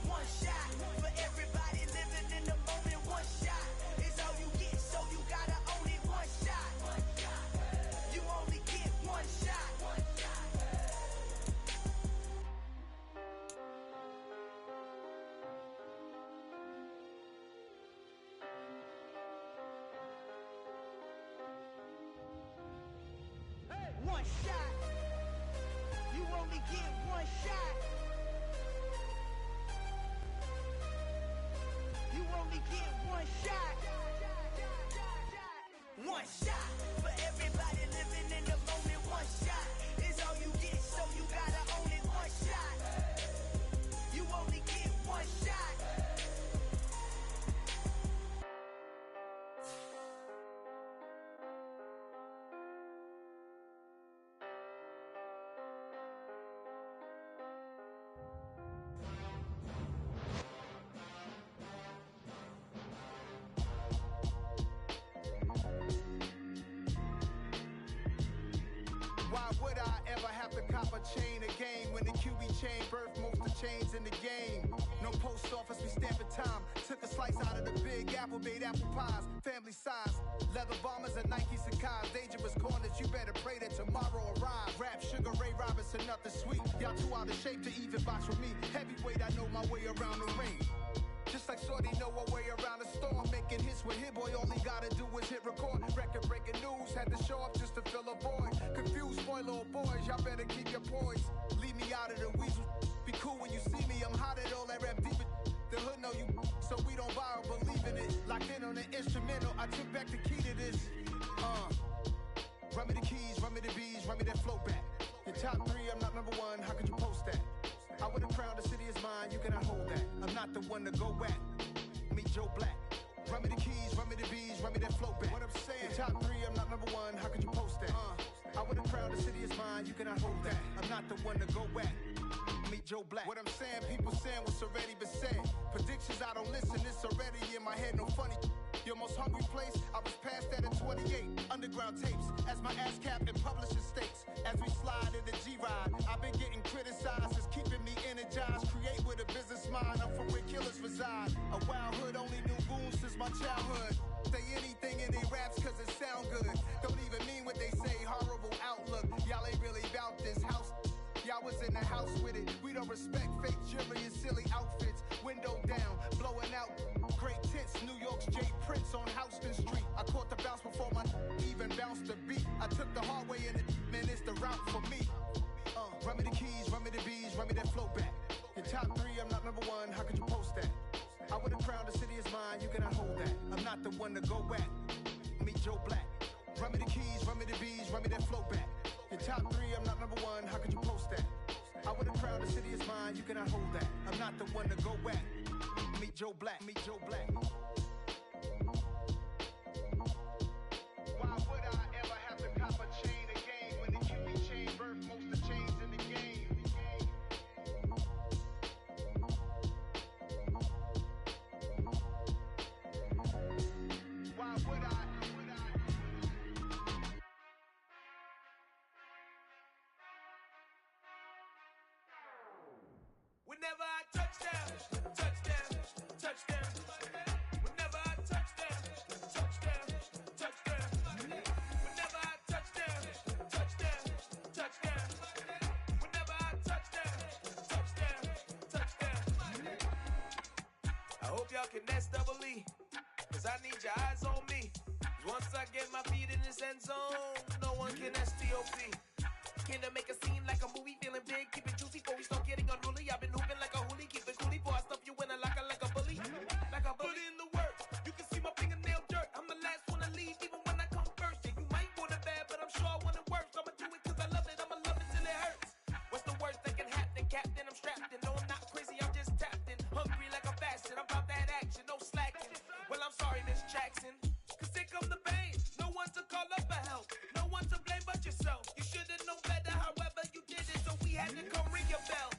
One shot for everybody living in the moment. One shot is all you get, so you gotta own it. One shot. You only get one shot. cop a chain of game. When the QB chain birthed most of chains in the game. No post office, we stamping time. Took a slice out of the big apple, made apple pies. Family size, leather bombers and Nike Sacai's. Dangerous corners, you better pray that tomorrow arrives. Rap, Sugar Ray Robinson, nothing sweet. Y'all too out of shape to even box with me. Heavyweight, I know my way around the ring. Just like Shorty know her way around the storm. Making hits with Hit Boy, all he gotta do is hit record. Record breaking news, had to show up just to fill a void. Confused, spoiled little boys, y'all better keep your poise. Leave me out of the weasel. Be cool when you see me, I'm hot at all that rap deep. The hood know you, so we don't borrow, believe in it. Locked in on the instrumental, I took back the key to this. Run me the keys, run me the bees, run me that flow back. Your top 3, I'm not number 1, how could you post that? I would've crowned the city is mine, you cannot hold that. I'm not the one to go back. Meet Joe Black. Run me the keys, run me the bees, run me that flow back. What I'm saying, top 3, I'm not number 1, how could you post that? I would've crowned the city is mine, you cannot hold that. I'm not the one to go back. Meet Joe Black. What I'm saying, people saying what's already been said. Predictions, I don't listen, it's already in my head, no funny. Your most hungry place, I was past that at 28. Underground tapes, as my ass cap in publishing states. As we slide in the G-Ride, I've been getting criticized, it's keeping me energized. Create with a business mind, I'm from where killers reside. A wild hood, only knew goons since my childhood. Say anything in they raps cause it sound good. Don't even mean what they say, horrible outlook. Y'all ain't really about this house. Y'all was in the house with it. We don't respect fake jewelry and silly outfits. Window down, blowing out great tits. New York's Jay Prince on Houston Street. I caught the bounce before my even bounced the beat. I took the hard way in it, man, it's the route for me. Run me the keys, run me the bees, run me that flow back. Your top 3, I'm not number 1, how could you post that? I would've crowned the city is mine, you cannot hold that. I'm not the one to go back. Meet Joe Black. Run me the keys, run me the bees, run me that flow back. Your top 3, I'm not number 1, how could you post that? I would've crowned the city is mine, you cannot hold that. I'm not the one to go back. Meet Joe Black, meet Joe Black. Why would I ever have to cop a chain again when the QB chain birthed most of chains in the game? Why would I? Whenever I touchdown, touchdown, touchdown. Whenever I touchdown, touchdown, touchdown. Whenever I touchdown, touchdown, touchdown. Whenever I touchdown, touchdown, touchdown. I hope y'all can nest double E, cause I need your eyes on me. Once I get my feet in this end zone, no one can STOP. Can to make a scene like a movie, feeling big, keep it juicy before we start getting unruly. I've been hooping like a hoolie, keep it coolie before I stuff you in a locker like a bully. Like a bully. Put in the work, you can see my fingernail dirt. I'm the last one to leave, even when I come first. Yeah, you might want it bad, but I'm sure I want it worse. I'ma do it cause I love it, I'ma love it till it hurts. What's the worst that can happen, Captain? I'm strapped in, no I'm not crazy, I'm just tapped in. Hungry like a fasting, I'm about that action, no slacking. Well, I'm sorry, Miss Jackson, cause here come the pain. No one to call up for help, no one to blame but yourself. You should've known better, however you did it, so we had to come ring your bell.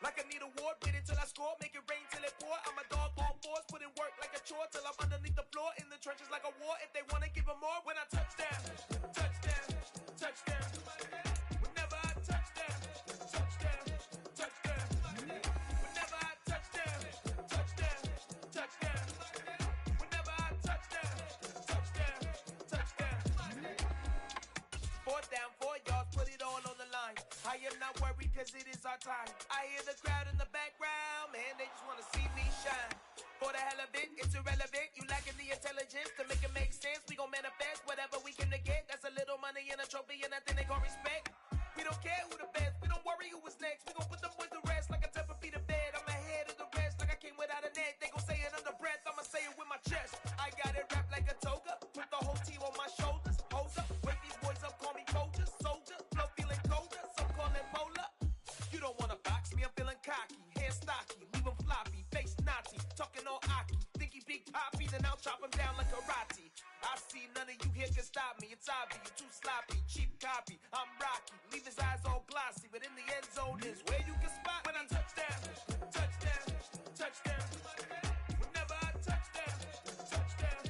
Like I need a award, wait until I score, make it rain till it pour. I'm a dog on fours, put in work like a chore till I'm underneath the floor, in the trenches like a war. If they wanna give them more, when I touchdown, touchdown, touchdown. Whenever I touchdown, touchdown, touchdown. Whenever I touchdown, touchdown, touchdown. Whenever I touchdown, touchdown, touchdown. 4th down, 4 yards, put it all on the line. I am not worried cause it is our time. I hear the crowd in the background, man, they just wanna see me shine. For the hell of it, it's irrelevant. You lacking the intelligence to make it make sense. We gon' manifest whatever we can to get. That's a little money and a trophy and nothing they call respect. We don't care who the best, we don't worry who was next. We gon' put them boys to rest like a 10 feet of bed. I'm ahead of the rest like I came without a net. They gon' say it under breath, I'ma say it with my chest. I got it wrapped like a toga, put the whole team on my shoulders. Hold up, wake these boys up, call me Folger, soldier. Flow feeling colder, some call it polar. You don't wanna box me, I'm feeling cocky. Hair stocky, leave him floppy, face naughty. Talking all aki, think he big poppy, then I'll chop him down like karate. I see none of you here can stop me. It's obvious, you're too sloppy, cheap copy. I'm Rocky, leave his eyes all glossy, but in the end zone is where you can spot when I touchdown, touchdown, touchdown. Whenever I touchdown, touchdown,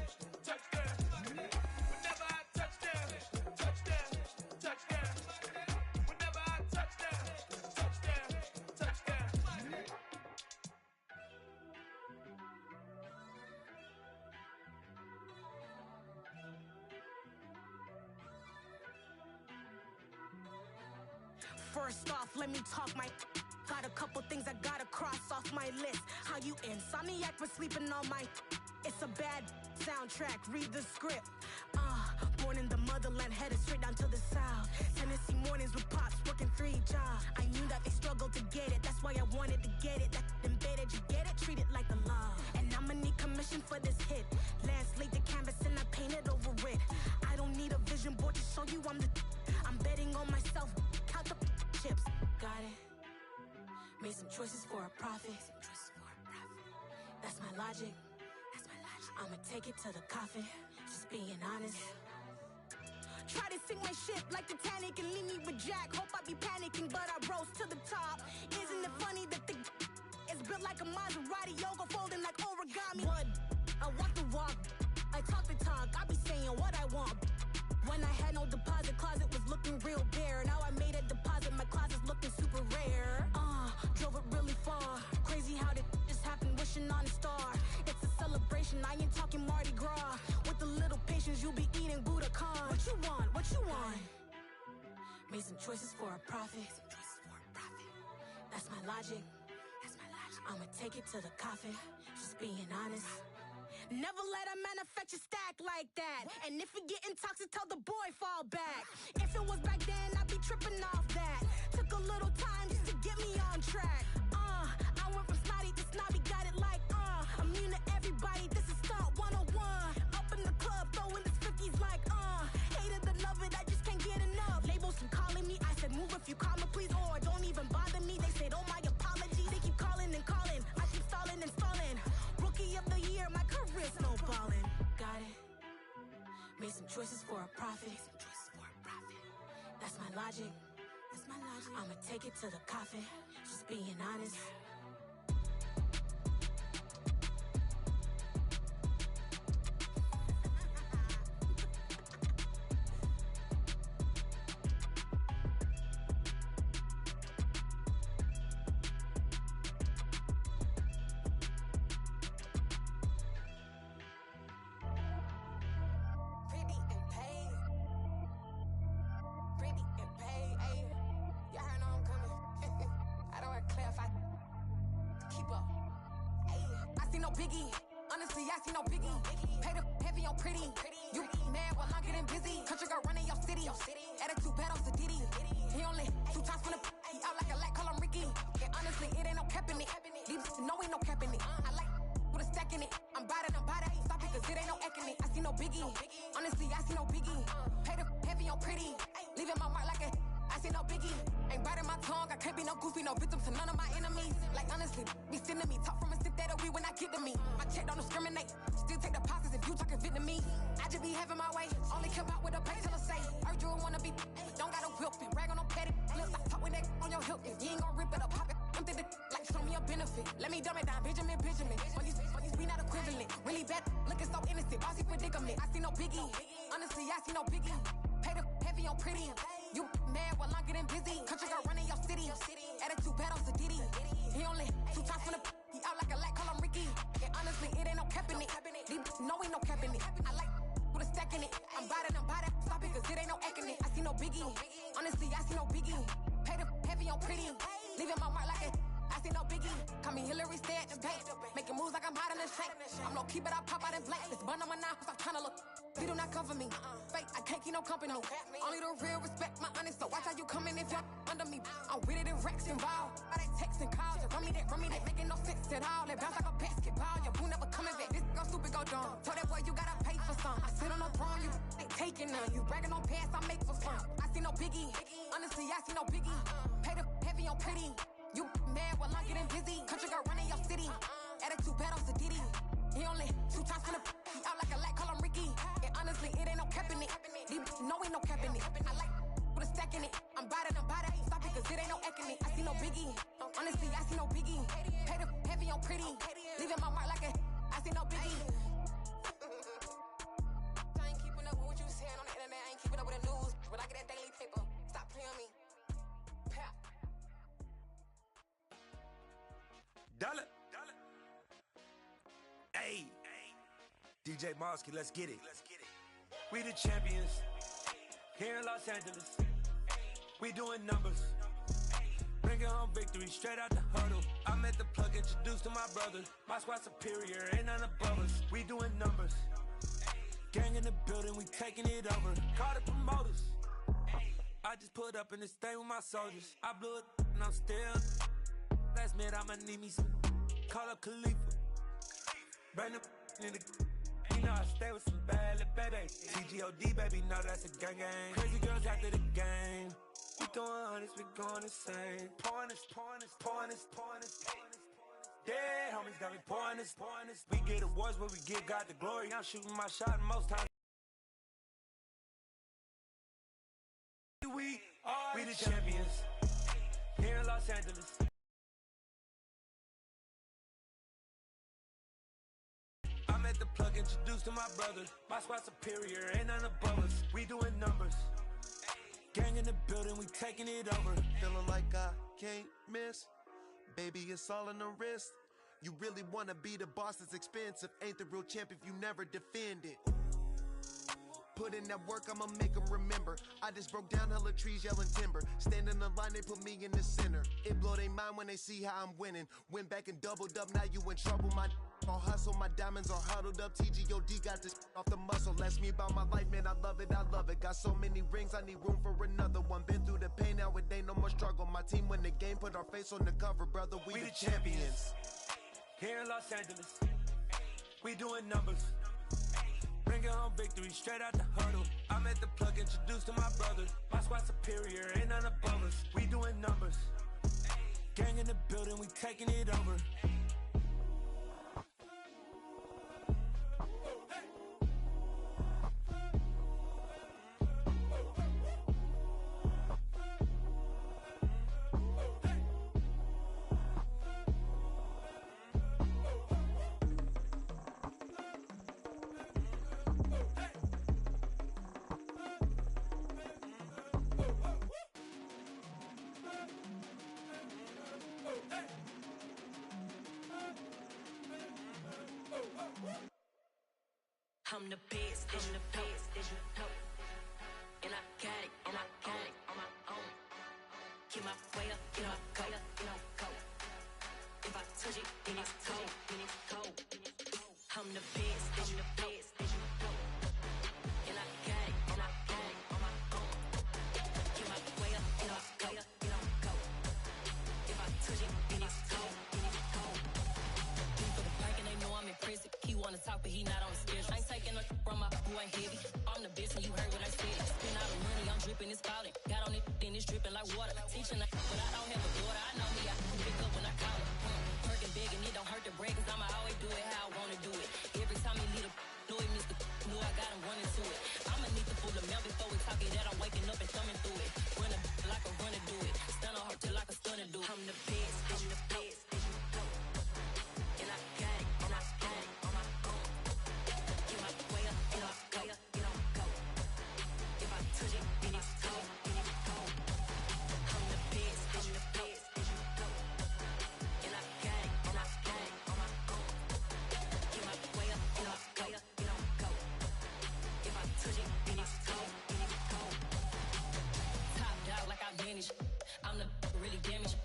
touchdown. Whenever I touchdown, touchdown, touchdown. Whenever I touchdown, First off, let me talk my. Got a couple things I gotta cross off my list. How you insomniac for sleeping on my. It's a bad soundtrack, read the script. Born in the motherland, headed straight down to the south. Tennessee mornings with pops, working 3 jobs. I knew that they struggled to get it, that's why I wanted to get it. That embedded, you get it, treat it like a law. And I'ma need commission for this hit. Last laid the canvas and I painted over it. I don't need a vision board to show you I'm betting on myself, count the chips. Got it. Made some choices for a profit. That's my logic. I'ma take it to the coffin, just being honest. Try to sink my ship like Titanic and leave me with Jack. Hope I be panicking, but I rose to the top. Isn't it funny that the is built like a Maserati, yoga folding like origami? What? I walk the walk, I talk the talk, I be saying what I want. When I had no deposit, closet was looking real bare. Now I made a deposit, my closet's looking super rare. Drove it really far. Crazy how did just happen, wishing on a star. It's a celebration, I ain't talking Mardi Gras. With a little patience, you'll be eating Budokan. What you want? What you want? Made some choices for a profit. That's my logic. I'ma take it to the coffin, just being honest. Never let a manufacture stack like that. And if it getting toxic, tell the boy fall back. If it was back then, I'd be tripping off that. Took a little time just to get me on track. I went from snotty to snobby, got it like immune to everybody, this is stunt 101. Up in the club, throwing this 50s like hate it or love it, I just can't get enough. Labels keep calling me, I said move if you call me please, or don't even bother me. They said oh my apology, they keep calling and calling. I keep stalling and stalling. Rookie of the year, my career snowballing. Got it. Made some choices for a profit. That's my logic. I'ma take it to the coffin, just being honest. Biggie, honestly, I see no biggie. Pay the heavy on pretty. You mad while I'm getting busy. Country girl running your city. Attitude battles to Diddy. He only 2 times from the he out like a lack, call him Ricky. And honestly, it ain't no cap in it. Leave no ain't no cap in it. I like with a stack in it. I'm bad. Stop it, cause it ain't no eck in it. I see no biggie. Honestly, I see no biggie. Pay the heavy on pretty. Leaving my mark like a I see no biggie. Ain't biting my tongue, I can't be no goofy, no victim to none of my enemies. Like honestly, be sending me talk from a sip that a week when I get to me. My check don't discriminate, still take deposits if you talking Vietnamese. I just be having my way, only come out with a pay till I say. Heard you wanna be, don't got no whip and rag on no petty. Lips I talk with that on your hip, if you ain't gon' rip it up, pop it. Empty the like show me a benefit. Let me dumb it down, Benjamin. Money's we not equivalent. Really bad, looking so innocent, bossy predicament. I see no biggie, honestly I see no biggie. Pay the heavy on pretty. You mad while I'm getting busy. Country girl running your city. Attitude battles to Diddy. He only 2 times from the he out like a lack, call him Ricky. And honestly, it ain't no cap in it. No ain't no cap in it. I like with a stack in it. I'm bad. Stop it, cause it ain't no eck in it. I see no biggie. Honestly, I see no biggie. Pay the heavy on pretty. Leaving my mark like a I see no biggie. Call me Hillary, stay at the bank. Making moves like I'm hot in the shank. I'm low key, but I pop out in blank. This bun on my knife, I'm trying to look. They do not cover me. Fake, I can't keep no company. Only the real respect my honest. So watch how you coming if you're under me. I'm with it in Rex involved. I they text and calls. Run me that. Making no sense at all. They bounce like a basketball. Your boo never coming back. This go stupid, go dumb. Told that boy you gotta pay for some. I sit on no throne, you ain't taking none. You bragging on pants, I make for fun. I see no biggie. Honestly, I see no biggie. Pay the heavy on pretty. You mad while I'm getting busy. Country girl running your city. Attitude battles to Diddy. He only 2 times from the he out like a lack, call him Ricky. And honestly, it ain't no cap in it. No ain't no cap in it. I like with a stack in it. I'm bad. Stop it, cause it ain't no eck in it. I see no biggie. Honestly, I see no biggie. Pay the heavy on pretty. Leaving my mark like a I see no biggie. I ain't keeping up with what you saying on the internet. I ain't keeping up with the news. But I get that daily paper. Stop playing on me. Pap. Dollar. Hey. DJ Mosky, let's get it. We the champions here in Los Angeles. We doing numbers. Bringing home victory straight out the huddle. I'm at the plug, introduced to my brothers. My squad superior, ain't none above us. We doing numbers. Gang in the building, we taking it over. Call the promoters. I just put up in this thing with my soldiers. I blew it and I'm still. Last minute I'ma need me some. Call up Khalifa. Bring the in the. You know I stay with some bad little baby. TGOD baby, know that's a gang gang. Crazy girls after the game. We throwing hundreds, we going insane. Pouring this. Dead homies got me pouring this. We get awards, but we give God the glory. I'm shooting my shot most times. We the champions here in Los Angeles. I'm at the plug, introduced to my brothers. My squad superior, ain't none above us. We doing numbers. Gang in the building, we taking it over. Feeling like I can't miss. Baby, it's all in the wrist. You really wanna be the boss, it's expensive. Ain't the real champ if you never defend it. Put in that work, I'ma make them remember. I just broke down hella trees, yelling timber. Stand in the line, they put me in the center. It blow they mind when they see how I'm winning. Went back and doubled up, now you in trouble. My all hustle, my diamonds are huddled up. TGOD got this off the muscle. Ask me about my life, man, I love it. Got so many rings, I need room for another one. Been through the pain, now it ain't no more struggle. My team win the game, put our face on the cover, brother. We the champions. Here in Los Angeles, we doing numbers. Bringing home victory straight out the huddle. I'm at the plug, introduced to my brothers. My squad superior, ain't none above us. We doing numbers. Gang in the building, we taking it over. I'm the best, and the best, and you know. And I got it, on my own. Get my way up, get my go. If I touch it, then it's cold. I'm the best, and the best, and you know. And I got it, on my own. Get my way up, get my go. If I touch it, then it's cold. For the park and they know I'm impressive. He wanna talk, but he not on the schedule. I ain't taking no from my boy heavy. I'm the best and you heard what I said. Spend all the money, I'm dripping, it's falling. Got on it, then it's dripping like water. Teaching but I don't have a daughter. I know me, I can pick up when I call it. Perking big and it don't hurt to break, cause I'ma always do it how I wanna do it. Every time he lead a know he missed the know I got him running to it. I'ma need to pull the mail before we talk it that I'm waking up and thumbing through it. Run a like a runner do it. Stun on her till like a stunner do it. I'm the best, I'm the best. And I got it, and I got it on my own. Get my way up, get my go. If I touch it, then it's cold. I'm the best, I'm the best. And I got it, and I got it on my own. Get my way up, get my go. If I touch it, then it's cold. Top dog like I vanished. I'm the really damaged.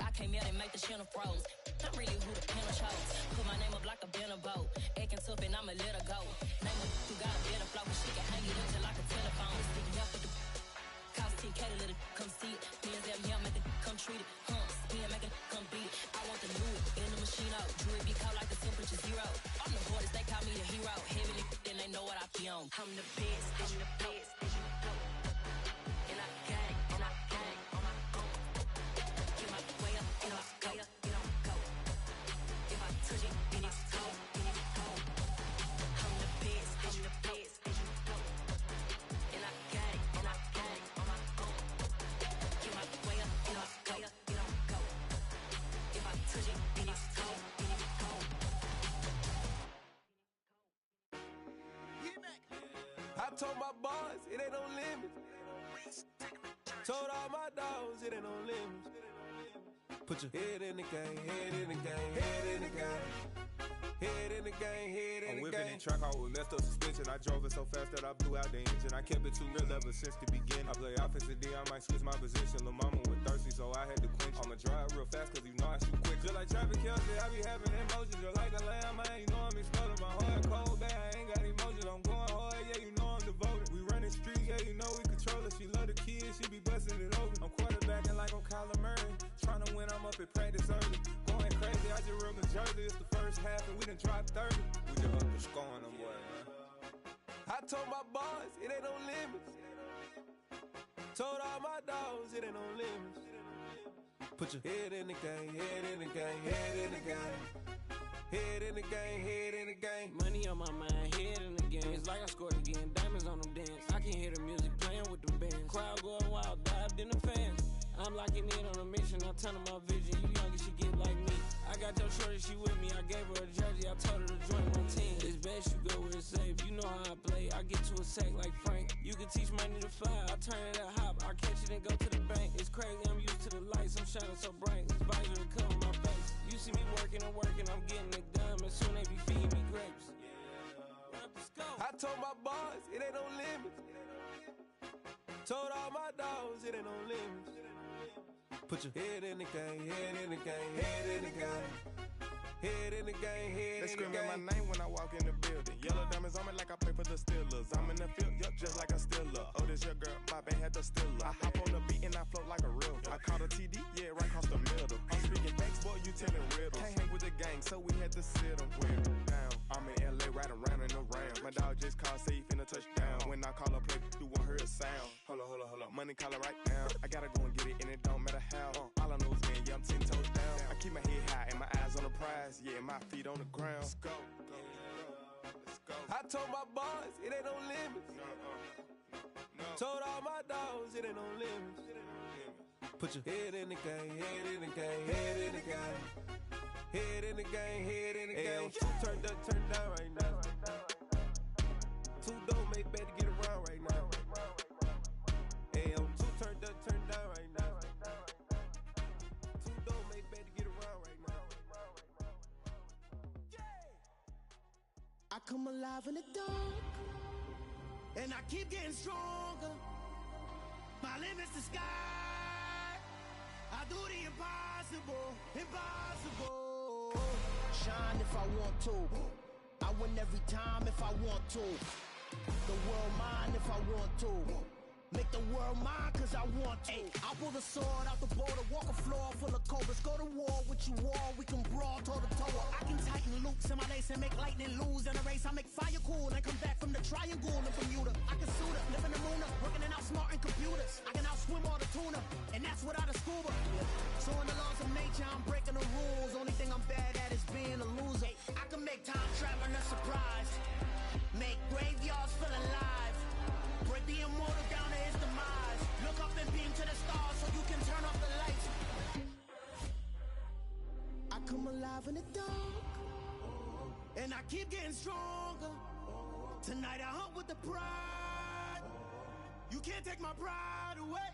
I came out and make the channel froze. I'm really who the panel chose. Put my name up like a banner boat. Acting tough and I'ma let her go. Name her who got a better flow. She can hang it up till like a telephone. Sticking up with the cost 10K to let it come see it. Bands at me, I'm at the come treat it. Spin, make it come beat it. I want the new in the machine out. Jewelry be cold like the temperature 0. I'm the borders, they call me the hero. Heavy then they know what I be on. I'm the best, and the best, and you know. And I got it, and I got it on my own. Get my way up, and I go. If I touch it, then it's cold. I'm the best, and the best, and you know. And I got it, and I got it on my own. Get my way up, and I go. If I touch it, then it's cold. I told my boys, it ain't no limits. Told all my dogs, it ain't no limits. Put your head in the game, head in the game, head in the game. Head in the game, head in the game. I'm whipping in track out with messed up suspension. I drove it so fast that I blew out the engine. I kept it too real ever since the beginning. I play offense and D, I might switch my position. Lil' mama was thirsty, so so I had to quench. I'ma drive real fast cause you know I shoot quick. Just like traffic Kelsey, I be having emotions. Just like the lamb, man, you know I'm exploding. My heart cold, bad, I ain't got emotions. I'm going hard, yeah, you know I'm devoted. We running streets, yeah, you know we control it. She love the kids, she be busting it over. I'm quarterbacking like I'm Kyler Murray. Trying to win, I'm up at practice early. Going crazy, I just real the jersey. It's the first half and we done dropped 30. We just up to scoring them, boy, man. I told my boys, it ain't no limits. Told all my dogs, it ain't no limits. Put your head in the game, head in the game, head in the game. Head in the game, head in the game. Money on my mind, head in the game. It's like I scored again, diamonds on them dance. I can hear the music playing with them bands. Crowd going wild, dived in the fans. I'm locking in on a mission, I'm turning my vision. You young and she get like me. I got your shorty, she with me. I gave her a jersey, I told her to join my team. It's best you go where it's safe. You know how I play. I get to a sack like Frank. You can teach money to fly. I turn it at hop. I catch it and go to the bank. It's crazy, I'm used to the lights. I'm shining so bright. This visor to cover my face. You see me working and working. I'm getting it done. And soon they be feeding me grapes. I told my boys, it ain't no limits. Told all my dogs, it ain't no limits. Put your head in the game, head in the game, head in the game. Head in the game, head in the game. They screaming my name when I walk in the building. Yellow diamonds on me like I play for the Steelers. I'm in the field, yup, just like a Steeler. Oh, this your girl, my band had the Steeler. I hop on the beat and I float like a river. I caught a TD, yeah, right across the middle. I'm speaking thanks, boy, you telling riddles. Can't hang with the gang, so we had to sit them down. I'm in LA, riding around in the Ram. My dog just called, say he finna touchdown. When I call a play, you won't hear a sound. Hold up, money call it right now. I gotta go and get it, and it don't matter how. All I know is, man, yeah, I'm 10 toes down. I keep my head high and my eyes on the prize. Yeah, my feet on the ground. Let's go. I told my boys, it ain't no limits. Told all my dogs, it ain't no limits. Put your head in the game, head in the game, head in the game. Head in the game, head in the game. Turned up, turned down right now. Two dope make better get around right now. Hey, I'm two turned up, turned down right now. Two dope make better get around right now. I come alive in the dark, and I keep getting stronger. My limit's the sky. I do the impossible, impossible. Shine if I want to. I win every time if I want to. The world mine if I want to. Make the world mine cause I want to. I'll pull the sword out the border, walk a floor full of cobras. Go to war with you all, we can brawl toe to toe. I can tighten loops in my lace and make lightning lose in a race. I make fire cool and come back from the triangle in Bermuda. I can suit up, live in the moon, working and outsmarting computers. I can outswim all the tuna, and that's without a scuba. So in the laws of nature, I'm breaking the rules. Only thing I'm bad at is being a loser. I can make time traveling a surprise, make graveyards feel alive, break the immortal down to his demise. Look up and beam to the stars so you can turn off the lights. I come alive in the dark, and I keep getting stronger. Tonight I hunt with the pride. You can't take my pride away.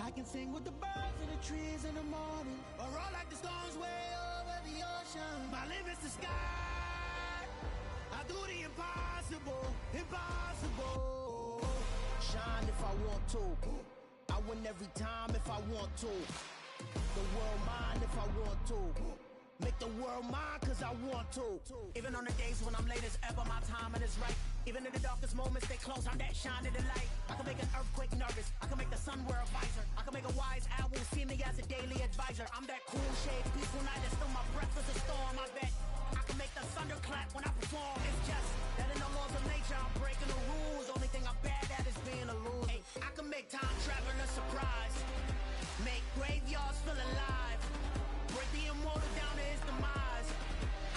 I can sing with the birds and the trees in the morning, or roll like the storms way over the ocean. My limit's the sky. I do the impossible, impossible. Shine if I want to. I win every time if I want to. The world mine if I want to. Make the world mine cause I want to. Even on the days when I'm late as ever, my timing is right. Even in the darkest moments, stay close, I'm that shining the light. I can make an earthquake nervous, I can make the sun wear a visor. I can make a wise owl see me as a daily advisor. I'm that cool shade, peaceful night, and still my breath is a storm. I bet I can make the thunder clap when I perform. It's just that in the laws of nature, I'm breaking the rules. Only thing I'm bad at is being a loser. I can make time traveling a surprise, make graveyards feel alive, break the immortal down to his demise.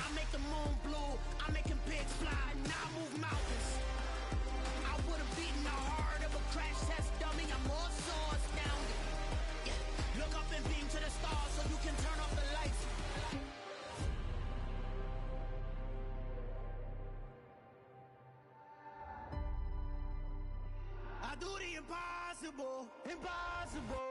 I make the moon blue, I make him pigs fly, now I move mountains. I would've beaten the heart of a crash test dummy. I'm more so astounded. Yeah. Look up and beam to the stars so you can turn off the lights. I do the impossible, impossible.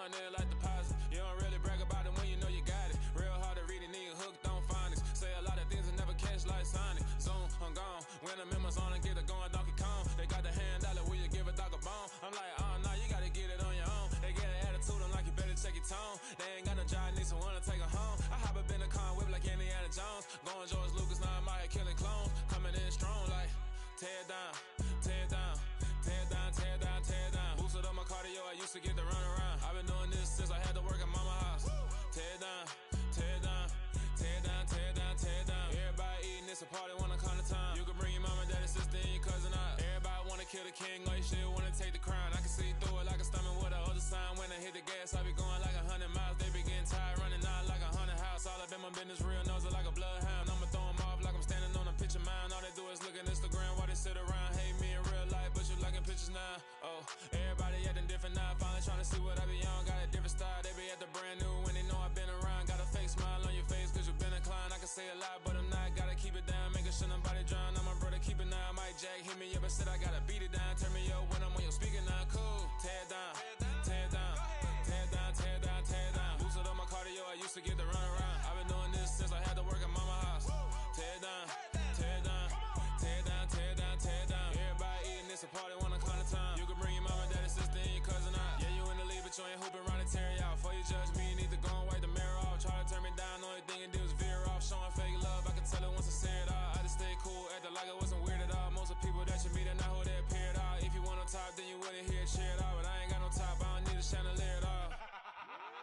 going in like deposit. You don't really brag about it when you know you got it. Real hard to read a nigga hooked on phonics. Say a lot of things and never catch like Sonic. Zoom, I'm gone. When I'm in my zone and get it going Donkey Kong. They got the hand dollar, will you give a dog a bone? I'm like, oh no, you gotta get it on your own. They get an attitude, I'm like, you better check your tone. They ain't got no job, need someone to take her home. I hop up in the car, whip like Indiana Jones. Going George Lucas, now I'm out here killing clones. Coming in strong like, tear down, tear down, tear down, tear down, tear down. Boosted up my cardio, I used to get to run around. I've been doing this since I had to work at mama house. Tear down, tear down, tear down, tear down, tear down. Everybody eating, it's a party, one kind of time. You can bring your mama, daddy, sister, and your cousin out. Everybody wanna kill the king, or you still wanna take the crown. I can see through it like a stomach with a other sign. When I hit the gas, I be going like 100 miles. They be getting tired, running out like 100 house. All up in my business, real nose like a bloodhound. I'ma throw them off like I'm standing on a picture mound. All they do is look at Instagram while they sit around. Hate me in real life, but you liking pictures now. Oh, everybody acting different now. Finally trying to see what I be on. Got a different style, they be at the brand new when they know I've been around. Got a fake smile on your face cause you been inclined. I can say a lot, but I'm not. Gotta keep it down, making sure nobody drown. I'm my brother, keep it now. Mike Jack hit me up and said I gotta beat it down. Turn me up when I'm on your speaker now. Cool, tear down, tear down, tear down, tear down, tear down. Boosted up my cardio, I used to get to run around. I've been doing this since I had to work at mama house. Tear down, tear down, tear down, tear down, tear down. Everybody eating, it's a party, one kind of time. You can bring your mama, daddy, sister, and your cousin out. Yeah, you in the league, but you ain't hooping around and tear you out. Before you judge me, you need to go and wipe the mirror off. Try to turn me down, only thing it did was veer off. Showing fake love, I can tell it once I say it all. I just stay cool, acting like it wasn't weird at all. Most of the people that you meet are not who they appear at all. If you want on top, then you wouldn't hear it cheer at all. But I ain't got no top, I don't need a chandelier at all.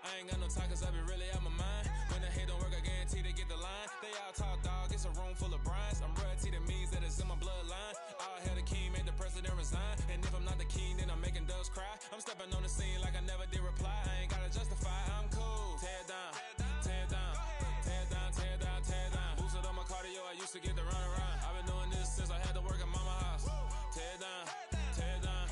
I ain't got no talk cause I be really out my mind. When the hate don't work, I guarantee they get the line. They all talk dog, it's a room full of brinds. I'm royalty, that means that it's in my bloodline. All hell the king, made the president resign. And if I'm not the king, then I'm making doves cry. I'm stepping on the scene like I never did reply. I ain't gotta justify, I'm cool. Tear down, tear down, tear down, tear down, tear down. Boosted up my cardio, I used to get to run around. I've been doing this since I had to work at mama house. Tear down, tear down,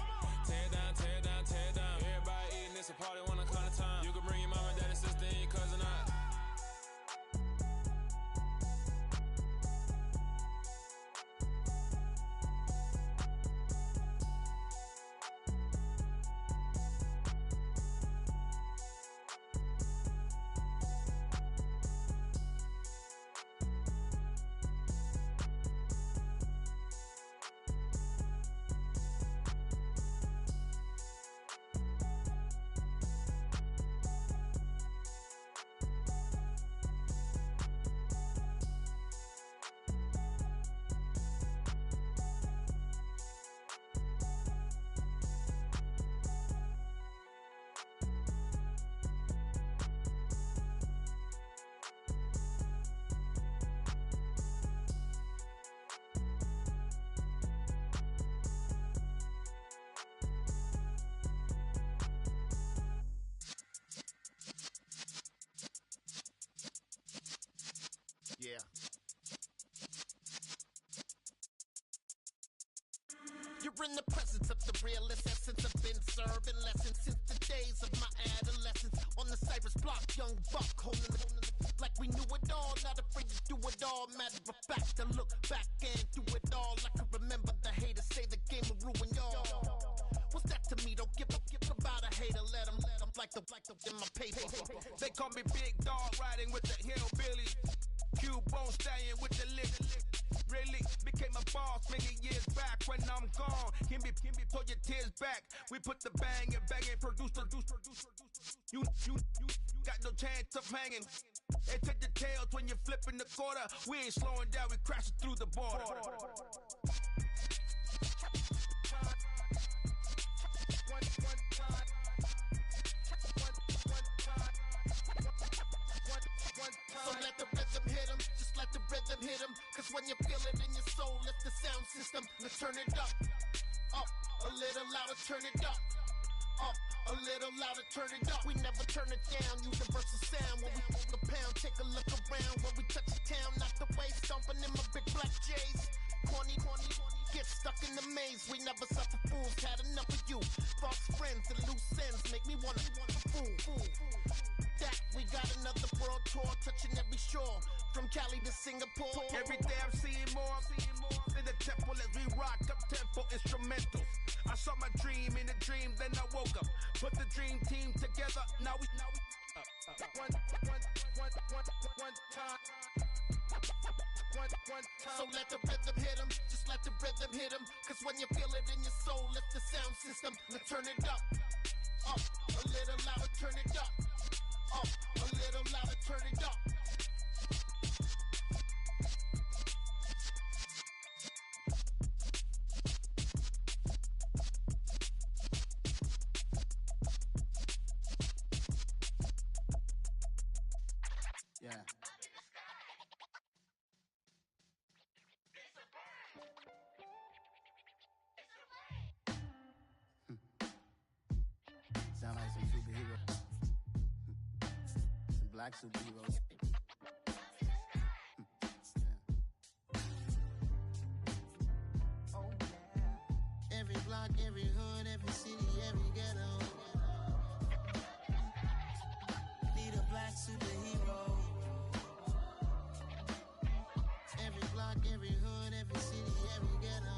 tear down, tear down, tear down. Everybody eating, it's a party, one kind of time. You can bring your mama, daddy, sister, and your cousin out. Yeah. You're in the presence of the realest essence. I've been serving lessons since the days of my adolescence. On the Cypress block, young buck holding it like we knew it all. Not afraid to do it all. Matter of fact, to look back and do it all. I can remember the haters say the game will ruin y'all. What's that to me? Don't give about a hater. Let them like the in my paper. They call me Big Dog, riding with the hillbilly. Cubone staying with the lick. Really became a boss many years back. When I'm gone, can be pull your tears back. We put the bang and produce. You got no chance of hanging. They take the tails when you're flipping the quarter. We ain't slowing down, we crashing through the border. So let the rhythm hit 'em, just let the rhythm hit 'em. Cause when you feel it in your soul, lift the sound system. Let's turn it up, a little louder, turn it up, a little louder, turn it up. We never turn it down, universal sound. When we move the pound, take a look around. When we touch the town, knock the way, stomping in my big black J's. Corny, get stuck in the maze. We never suffer fools, had enough of you. False friends and loose ends make me wanna fool. That we got another world tour, touching every shore, from Cali to Singapore. Every day I'm seeing more in the temple as we rock up tempo instrumentals. I saw my dream in a dream, then I woke up. Put the dream team together. Now we one time. So let the rhythm hit 'em, just let the rhythm hit 'em. Cause when you feel it in your soul, lift the sound system. Now turn it up, a little louder, turn it up, a little louder, turn it up. Yeah. Sound like some superheroes. Some black superheroes. Oh, yeah. Every block, every hood, every city, every ghetto. Need a black superhero. Every block, every hood, every city, every ghetto.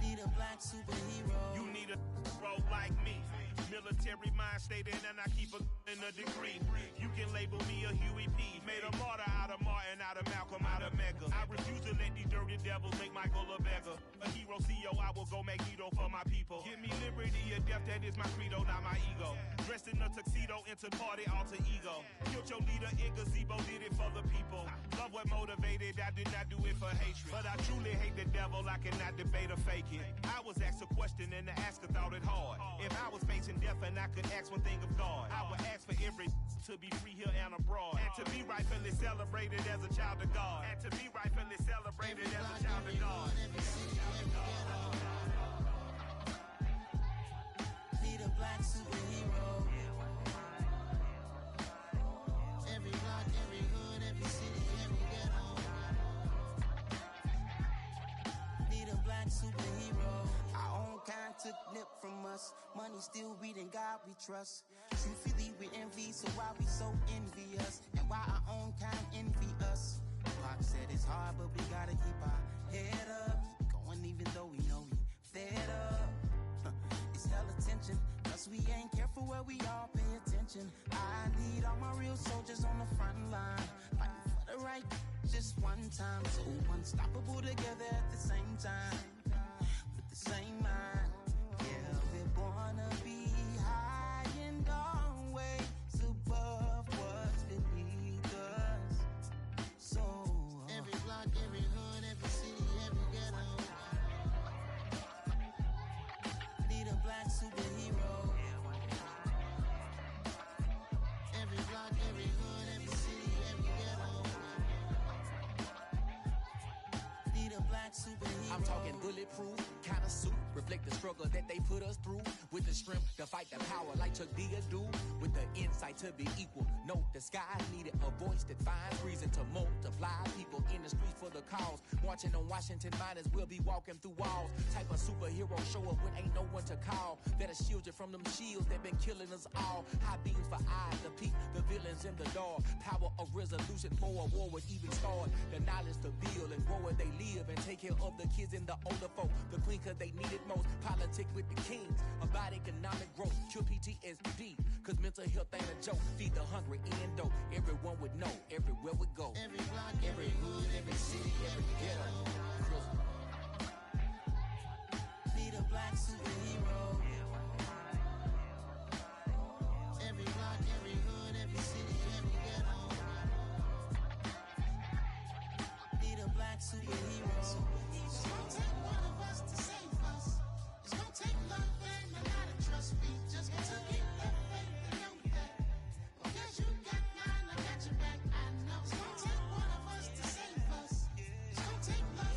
Need a black superhero. You need a bro like me. Military mind stated, and I keep in a degree. You can label me a Huey P. Made a martyr out of Martin, out of Malcolm, out of Mega. I refuse to let these dirty devils make Michael a beggar. A hero CEO, I will go Magneto for my people. Give me liberty or death, that is my credo, not my ego. Dressed in a tuxedo, into party, alter ego. Killed your leader, in gazebo, did it for the people. Love what motivated, I did not do it for hatred. But I truly hate the devil, I cannot debate or fake it. I was asked a question and the asker thought it hard. If I was facing death and I could ask one thing of God, I would ask for every to be free here and abroad, and to be rightfully celebrated as a child of God, and to be rightfully celebrated as a child of God. Need a black superhero. Every block, every hood, every city, every ghetto. Need a black superhero. Our own kind took nip from us. Money still reading God we trust. Truthfully we envy, so why we so envious? And why our own kind envy us? Pac said it's hard, but we gotta keep our head up. Going even though we know we fed up. It's hell attention, cause we ain't careful where we all pay attention. I need all my real soldiers on the front line, fighting for the right just one time. So unstoppable together at the same time, with the same mind. Yeah, we're born to be high and always above what's beneath us. So every block, every hood, every city, every ghetto. Need a black superhero. Every block, every hood, every city, every ghetto. Need a black superhero. I'm talking bulletproof, kind of suit, reflect the struggle that they put us through. With the strength to fight the power like Chuck D do. With the insight to be equal. Note the sky needed a voice that finds reason to multiply. People in the streets for the cause. Marching on Washington, might as well be walking through walls. Type of superhero show up when ain't no one to call. That'll shield you from them shields that been killing us all. High beams for eyes to peek the villains in the dark. Power of resolution for a war would even start. The knowledge to build and grow where they live and take care of the kids and the older folk. The queen cause they need it most. Politic with the kings. About economic growth. Cure PTSD. Cause mental health ain't a joke. Feed the hungry and dope. Everyone would know. Everywhere we go. Every block, every hood, every city, every ghetto. Need a black superhero. Every block, every hood, every city, every ghetto. Need a black superhero. It's gonna take one of us to save us. It's gonna take love and a lot of trust. We just gotta get that faith and know that. Because you got mine, I got your back. I know. It's gonna take one of us to save us. It's gonna take love.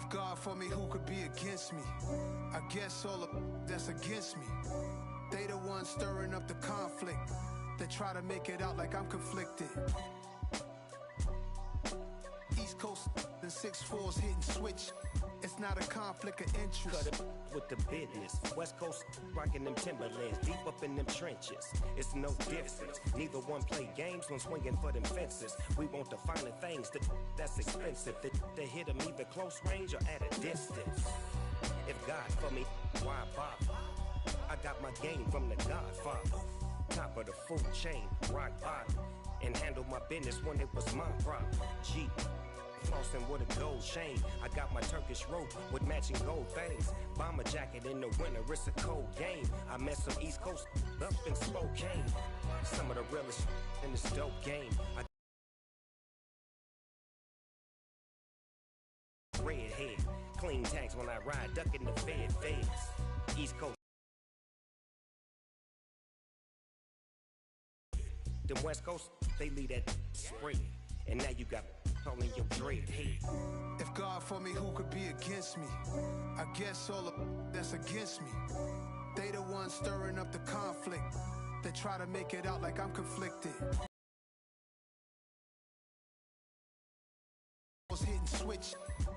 If God for me, who could be against me? I guess all of that's against me. They the ones stirring up the conflict. They try to make it out like I'm conflicted. East Coast and 6'4s hitting switch. It's not a conflict of interest. Cut it with the business. West Coast rocking them Timberlands, deep up in them trenches. It's no difference. Neither one play games when swinging for them fences. We want the finer things that's expensive. They hit them either close range or at a distance. If God for me, why bother? I got my game from the Godfather. Top of the food chain, rock bottom. And handle my business when it was my problem. G. Flossing with a gold chain. I got my Turkish rope with matching gold things. Bomber jacket in the winter, it's a cold game. I met some East Coast up in Spokane. Some of the realest in this dope game. Redhead, clean tags when I ride, ducking the feds. East Coast. Them West Coast, they lead that spring. And now you got calling your dread head. If God for me, who could be against me? I guess all of that's against me. They the ones stirring up the conflict. They try to make it out like I'm conflicted. Was hitting switch.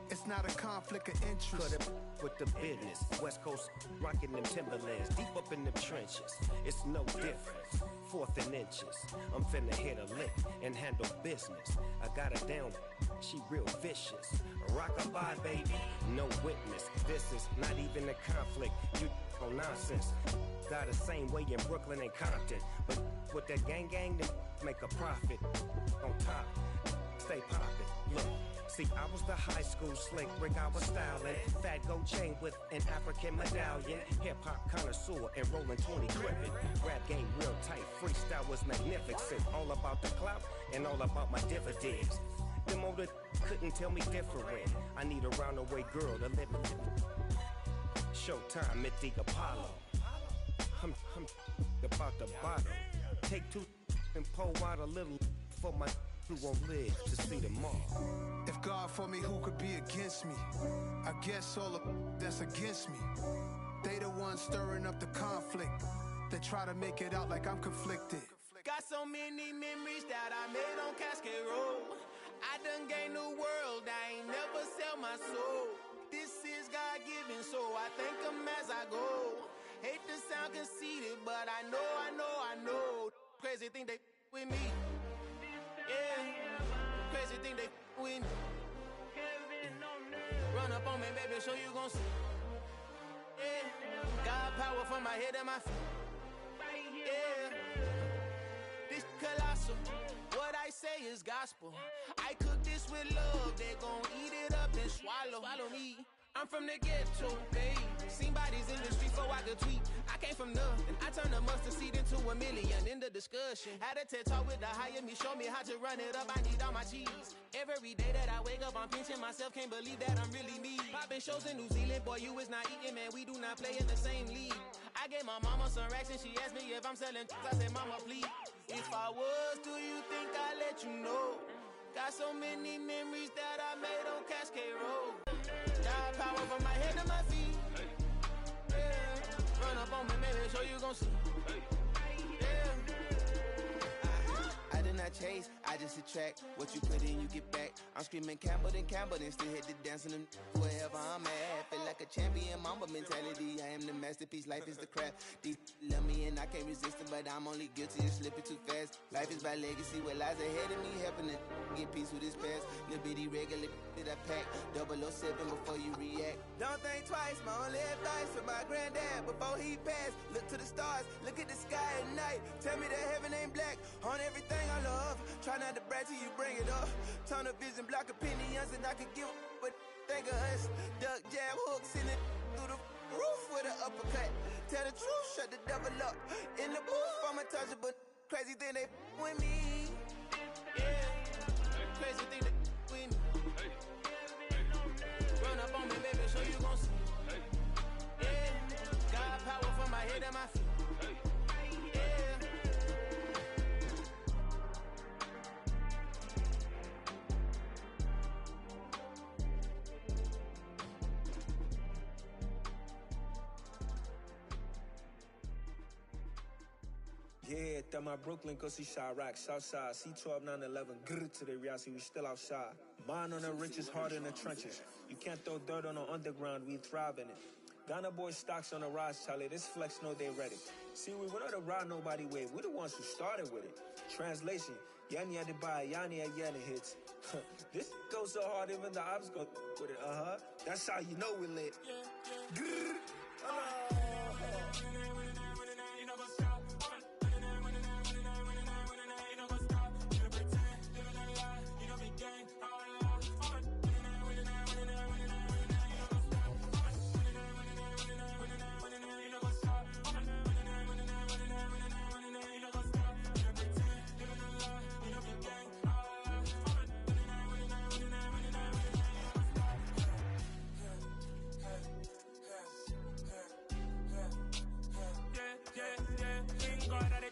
It's not a conflict of interest. Cut it with the business. West Coast rocking them Timberlands, deep up in them trenches. It's no difference. 4th and inches. I'm finna hit a lick and handle business. I got her down, she real vicious. Rockabye, baby, no witness. This is not even a conflict. You on nonsense. Got the same way in Brooklyn and Compton, but with that gang, then make a profit. On top, stay poppin'. Look. See, I was the high school slick Rick, I was styling. Fat gold chain with an African medallion. Hip-hop connoisseur and rolling 20 crippin'. Rap game real tight, freestyle was magnificent. All about the clout and all about my dividends. Them older couldn't tell me different. I need a roundaway girl to live in. Showtime at the Apollo. I'm about the bottom. Take 2 and pour out a little for my who won't live to see tomorrow. If God for me, who could be against me? I guess all of that's against me. They the ones stirring up the conflict. They try to make it out like I'm conflicted. Got so many memories that I made on Cascade Road. I done gained the world, I ain't never sell my soul. This is God-given, so I thank him as I go. Hate to sound conceited, but I know. Crazy thing they with me. Yeah, crazy thing they with me. Run up on me, baby, so you gon' see. Yeah, God power from my head to my feet. Yeah, this colossal. What I say is gospel. I cook this with love. They gon' eat it up and swallow me. I'm from the ghetto, babe. Seen bodies in the street so I could tweet. I came from nothing. I turned a mustard seed into a million in the discussion. Had a TED talk with the higher me, show me how to run it up. I need all my cheese. Every day that I wake up, I'm pinching myself. Can't believe that I'm really me. Popping shows in New Zealand, boy, you is not eating, man. We do not play in the same league. I gave my mama some racks and she asked me if I'm selling. I said, mama, please. If I was, do you think I'd let you know? Got so many memories that I made on Cascade Road. God power from my head to my feet. Yeah. Run up on me, maybe so you gon' see. Yeah. I did not chase, I just attract. What you put in, you get back. I'm screaming Campbell, then still hit the dance and wherever I'm at. Feel like a champion, mamba mentality. I am the masterpiece, life is the craft. These love me and I can't resist it, but I'm only guilty of slipping too fast. Life is by legacy, what lies ahead of me, helping to get peace with this past. Little bitty regular that I pack, 007 before you react. Don't think twice, my only advice for my granddad before he passed. Look to the stars, look at the sky at night. Tell me that heaven ain't black on everything I love. Try not to brag till you bring it up. Tunnel vision, block opinions, and I could give but think of us. Duck jab hooks in it through the roof with an uppercut. Tell the truth, shut the devil up. In the booth, I'm untouchable. Crazy thing they with me. Yeah, crazy thing they with me. Run up on me, baby, so you gon' see. Yeah, God power from my head to my feet. Yeah, that my Brooklyn, cause he shot rock, Southside, C12, 911, grr to the reality, we still outside. Mine on the richest, heart in the trenches. You can't throw dirt on the underground, we thrive in it. Ghana boys stocks on the rise, Charlie, this flex know they ready. See, we not the ride nobody wave, we the ones who started with it. Translation, Yani had to buy, Yani had Yanni hits. This goes so hard, even the ops go with it, That's how you know we lit. Grr.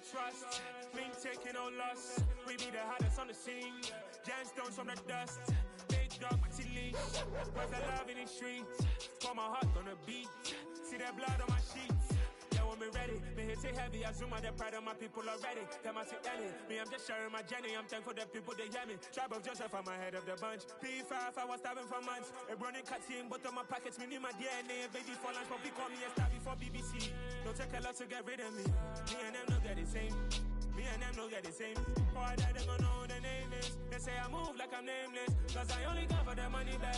Trust, we ain't taking no loss. We be the hottest on the scene. Gemstones from the dust. Big dog, Matty leash. Where's the love in the streets? Pour my heart on the beat. See that blood on my sheets. Yeah, when me ready, me hit it heavy. I zoom out the pride of my people already. Them I see any. Me, I'm just sharing my journey. I'm thankful the people they hear me. Tribe of Joseph, I'm ahead of the bunch. P5, I was starving for months. A running cut in, but on my pockets, me need my DNA. Baby for lunch, but we call me a star before BBC. Don't take a lot to get rid of me. Me and them don't get the same. Me and them don't get the same. Boy, that they gon' know who the name is. They say I move like I'm nameless. Cause I only got for the money back.